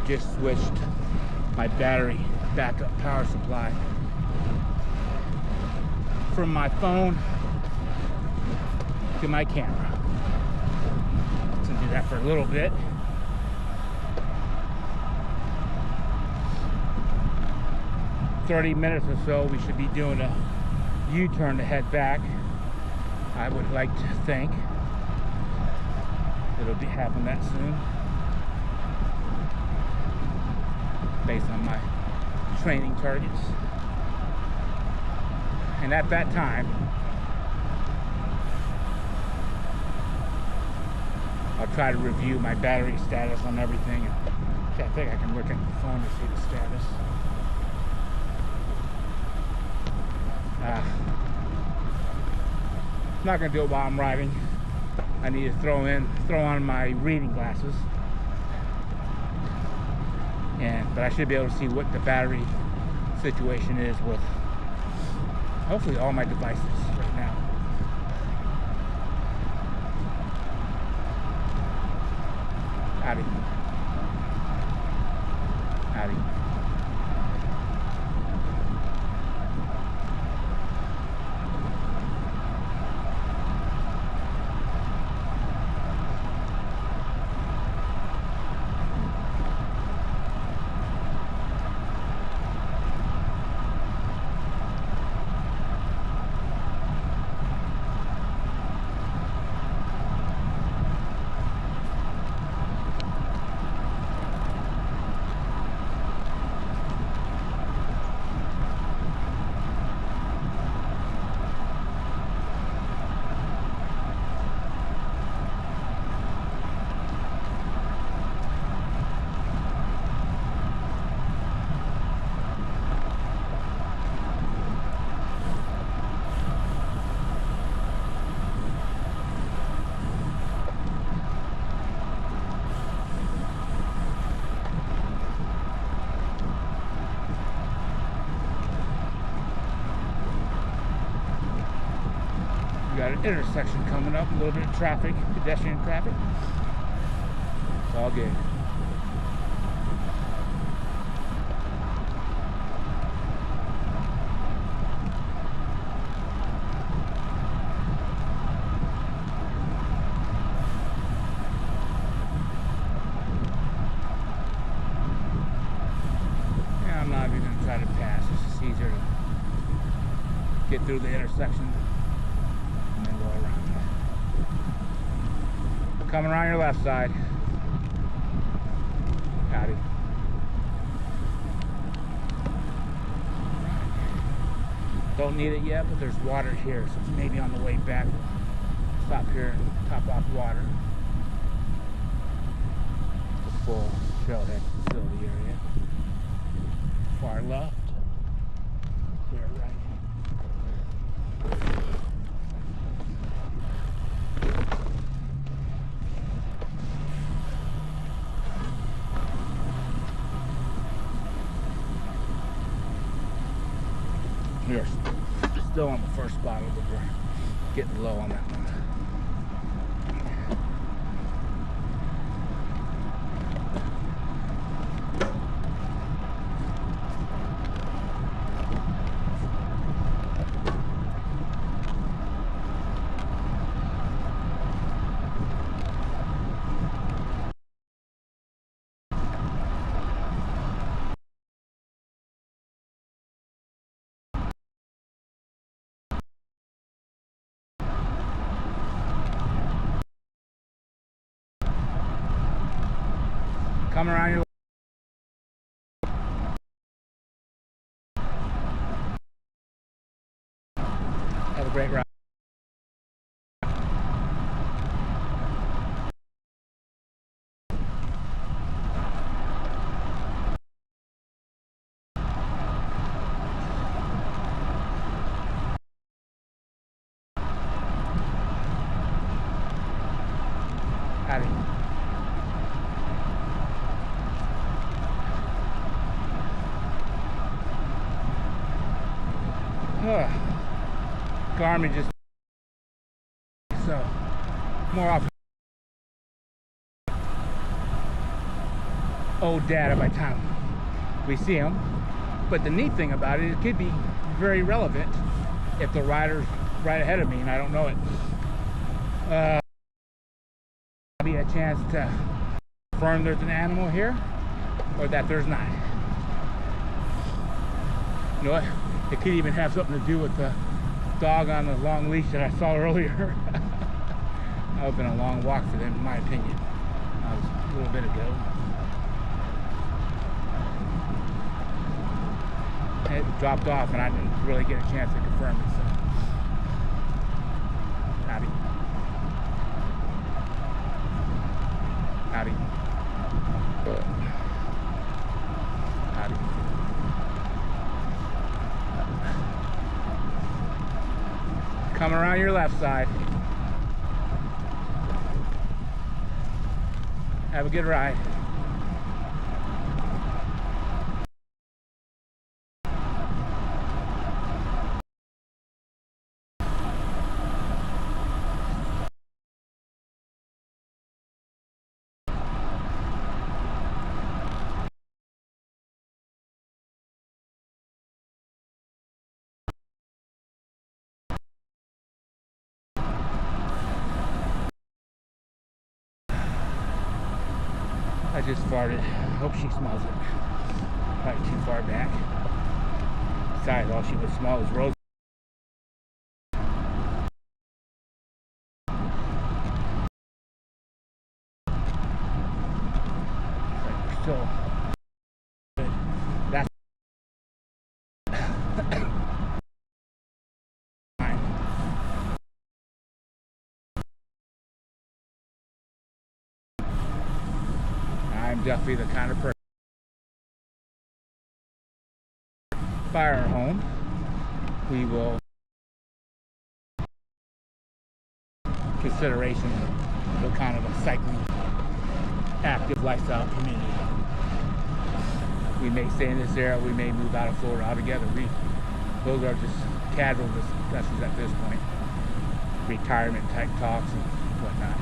Just switched my battery backup power supply from my phone to my camera. Let's do that for a little bit. In 30 minutes or so, we should be doing a U-turn to head back. I would like to think it'll be happening that soon, based on my training targets. And at that time, I'll try to review my battery status on everything. I think I can look at the phone to see the status. I'm not gonna do it while I'm riding. I need to throw on my reading glasses. But I should be able to see what the battery situation is with hopefully all my devices right now. Howdy. Howdy. Got an intersection coming up, a little bit of traffic, pedestrian traffic. It's all good. get through the intersection, and then go around. Coming around your left side. Howdy. Don't need it yet, but there's water here, so maybe on the way back, stop here and top off water. The full trailhead facility area. Far left, clear right. We are still on the first bottle, but we're getting low on that one. Come around your have a great ride. Howdy. Garmin just so more often old data by the time we see them, but the neat thing about it, it could be very relevant if the rider's right ahead of me and I don't know it. Be a chance to confirm there's an animal here or that there's not. You know what? It could even have something to do with the dog on the long leash that I saw earlier. That would have been a long walk for them, in my opinion. That was a little bit ago. And it dropped off, and I didn't really get a chance to confirm it. So, howdy. Howdy. Howdy. Come around your left side. Have a good ride. I just farted. Hope she smells it. Probably too far back. Besides, all she would smell is rose. We're still good. That's fine. I'm definitely the kind of person by our home we will consideration of kind of a cycling active lifestyle community. We may stay in this area, we may move out of Florida altogether. Those are just casual discussions at this point. Retirement type talks and whatnot.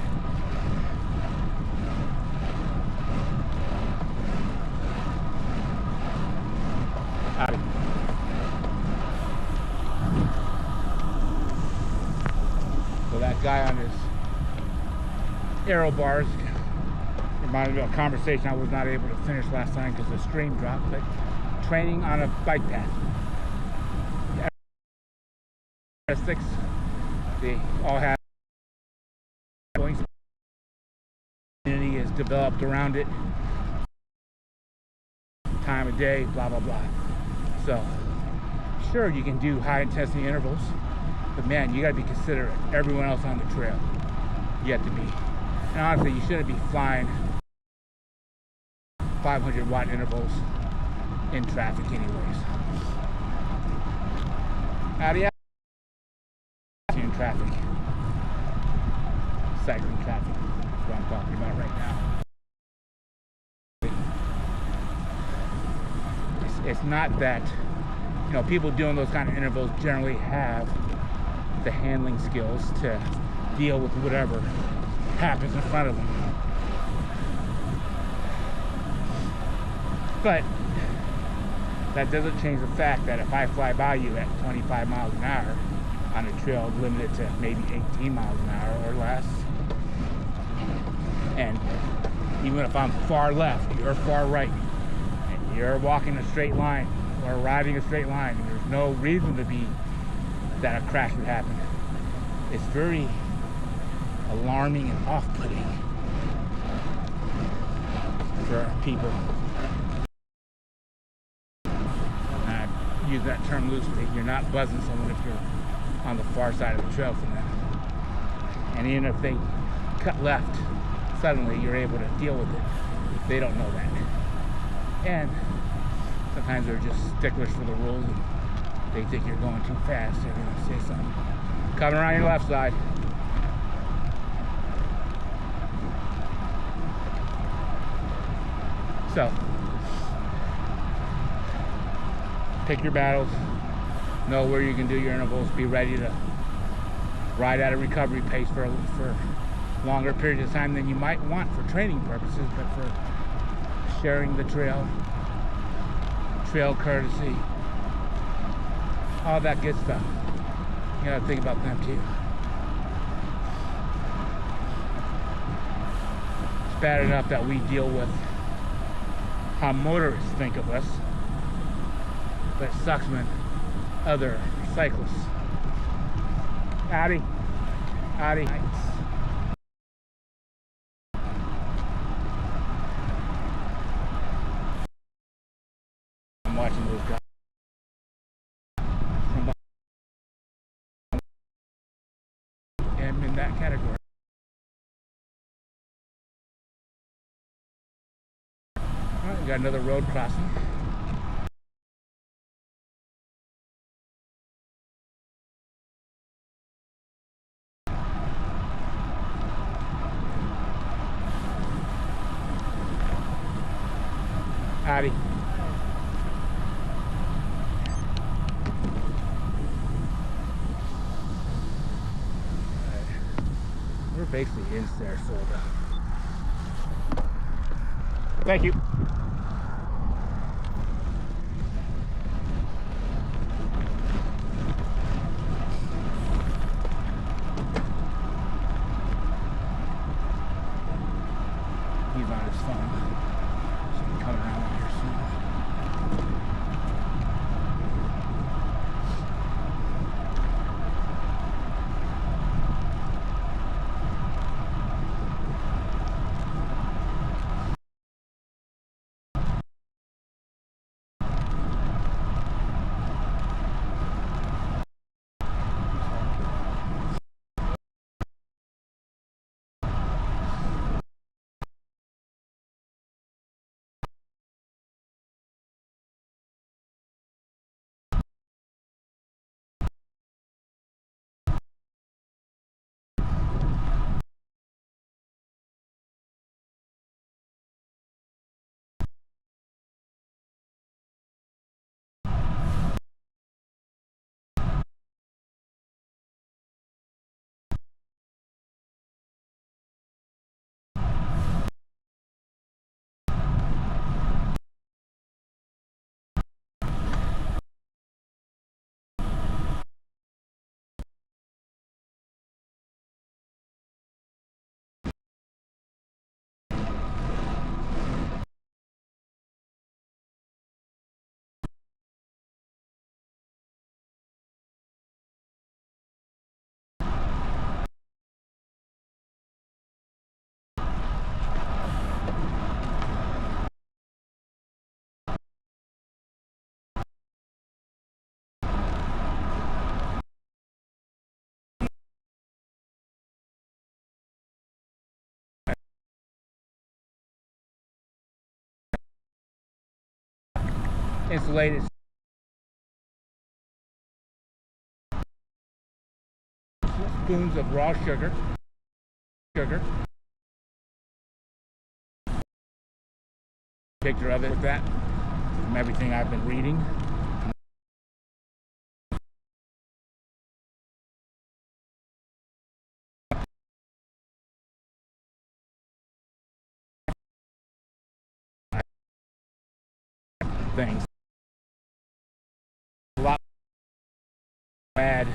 Howdy. So that guy on his aero bars reminded me of a conversation I was not able to finish last time because the stream dropped, but training on a bike path. characteristics. They all have points. Community is developed around it. Time of day, blah blah blah. So sure, you can do high intensity intervals, but man, you got to be considerate. Everyone else on the trail, you have to be. And honestly, you shouldn't be flying 500-watt intervals in traffic anyways. Out of in traffic, cycling traffic. That's what I'm talking about right now. It's not that, you know, people doing those kind of intervals generally have the handling skills to deal with whatever happens in front of them. But that doesn't change the fact that if I fly by you at 25 miles an hour on a trail limited to maybe 18 miles an hour or less, and even if I'm far left, you're far right, and you're walking a straight line or riding a straight line, and there's no reason to be that a crash would happen, it's very alarming and off-putting for people. Use that term loosely. You're not buzzing someone if you're on the far side of the trail from them. And even if they cut left, suddenly you're able to deal with it. They don't know that. And sometimes they're just sticklers for the rules and they think you're going too fast. They're going to say something. Coming around your left side. So, pick your battles, know where you can do your intervals, be ready to ride at a recovery pace for longer periods of time than you might want for training purposes, but for sharing the trail courtesy, all that good stuff. You gotta think about them too. It's bad enough that we deal with how motorists think of us, but it sucks when other cyclists. Addy. I'm watching those guys. I'm in that category. Alright, we got another road crossing. Howdy. We're basically in Sarasota. Thank you. He's on his phone. So I'm coming around here soon. insulated spoons of raw sugar. Picture of it with that from everything I've been reading. Things a lot bad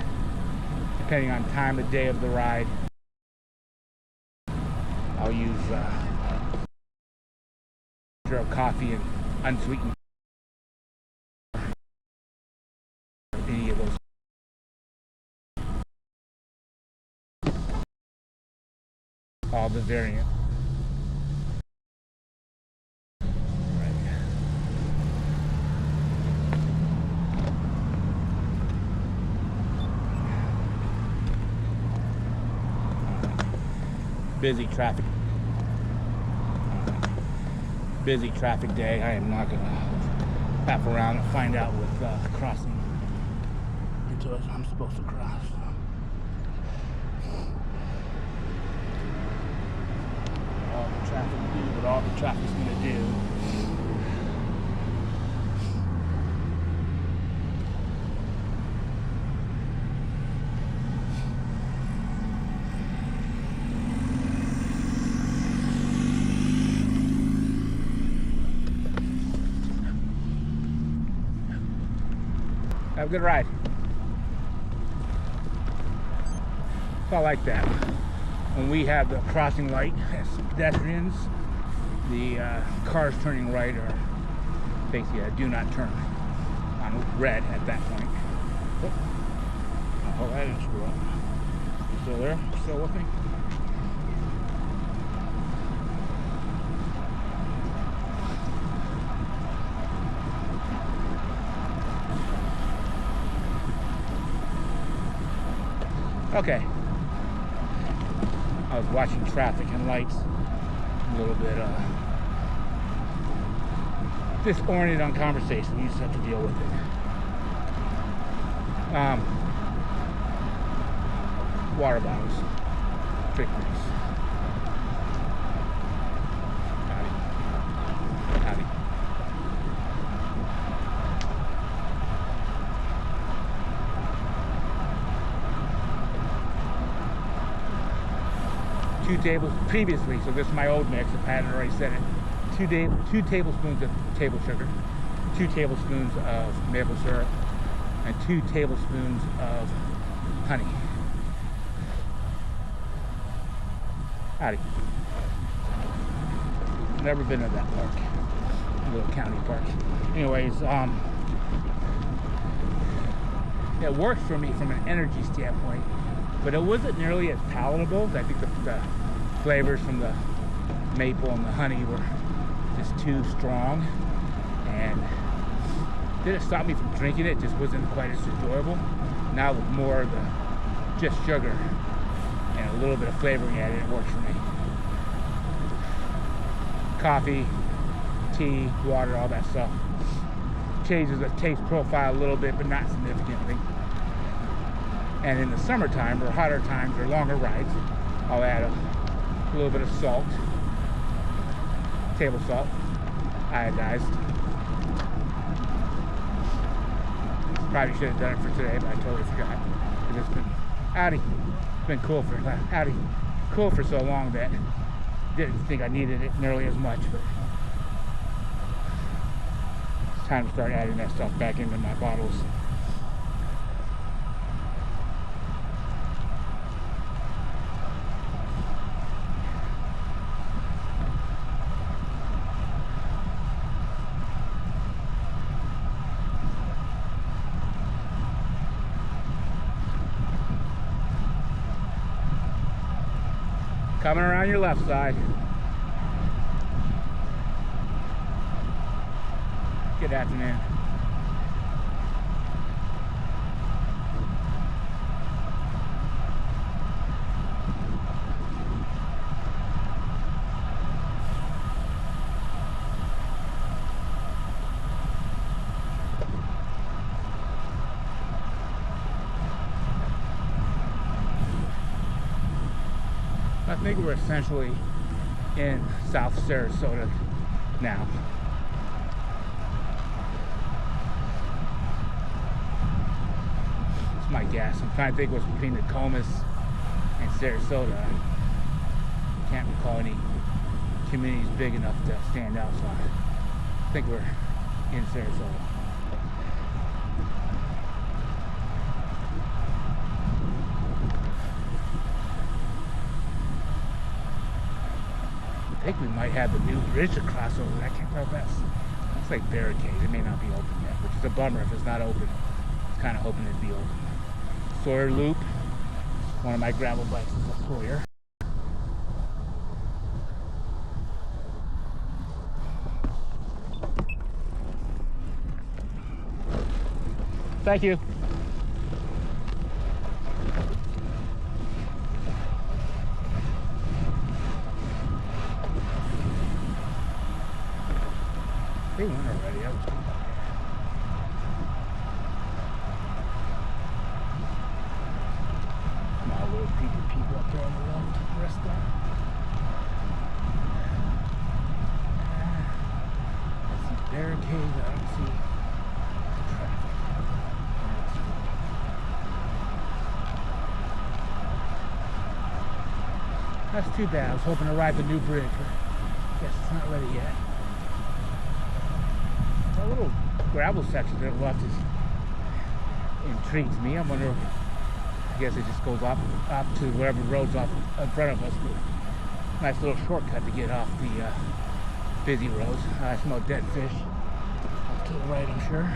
depending on time of day of the ride. I'll use coffee and unsweetened any of those. All the variant. Busy traffic day. I am not gonna tap around and find out with crossing into it. I'm supposed to cross. All the traffic do what all the traffic's gonna do. Have a good ride. So I like that. When we have the crossing light as pedestrians, the cars turning right are basically a do not turn on red at that point. Oh, that didn't screw up. You still there? Still with me? Okay. I was watching traffic and lights, a little bit disoriented on conversation. You just have to deal with it. Water bottles, drink things. Howdy. 2 tables previously, so this is my old mix. If I hadn't already said it, 2 tablespoons of table sugar, 2 tablespoons of maple syrup, and 2 tablespoons of honey. Howdy. Never been to that park, little county park. Anyways, it worked for me from an energy standpoint, but it wasn't nearly as palatable. I think the flavors from the maple and the honey were just too strong, and didn't stop me from drinking it. It just wasn't quite as enjoyable. Now with more of the just sugar and a little bit of flavoring added, it works for me. Coffee, tea, water, all that stuff changes the taste profile a little bit, but not significantly. And in the summertime or hotter times or longer rides, I'll add a little bit of salt, table salt, iodized. Probably should have done it for today, but I totally forgot. It's been cool for so long that I didn't think I needed it nearly as much. But it's time to start adding that stuff back into my bottles. Coming around your left side. Good afternoon. think we're essentially in South Sarasota now. It's my guess. I'm trying to think what's between Nokomis and Sarasota. I can't recall any communities big enough to stand out, so I think we're in Sarasota. I think we might have the new bridge across over. I can't tell if looks like barricades. It may not be open yet, which is a bummer if it's not open. I was kind of hoping it'd be open. Sawyer Loop. One of my gravel bikes is a Sawyer. Thank you. They went already. I was small little people up there on the left restaurant. I see barricades. I don't see traffic. That's too bad. I was hoping to ride the new bridge, but I guess it's not ready yet. That little gravel section to the left intrigues me. I wonder if, I guess it just goes off to wherever road's off in front of us. Nice little shortcut to get off the busy roads. I smell dead fish off to the right, I'm sure.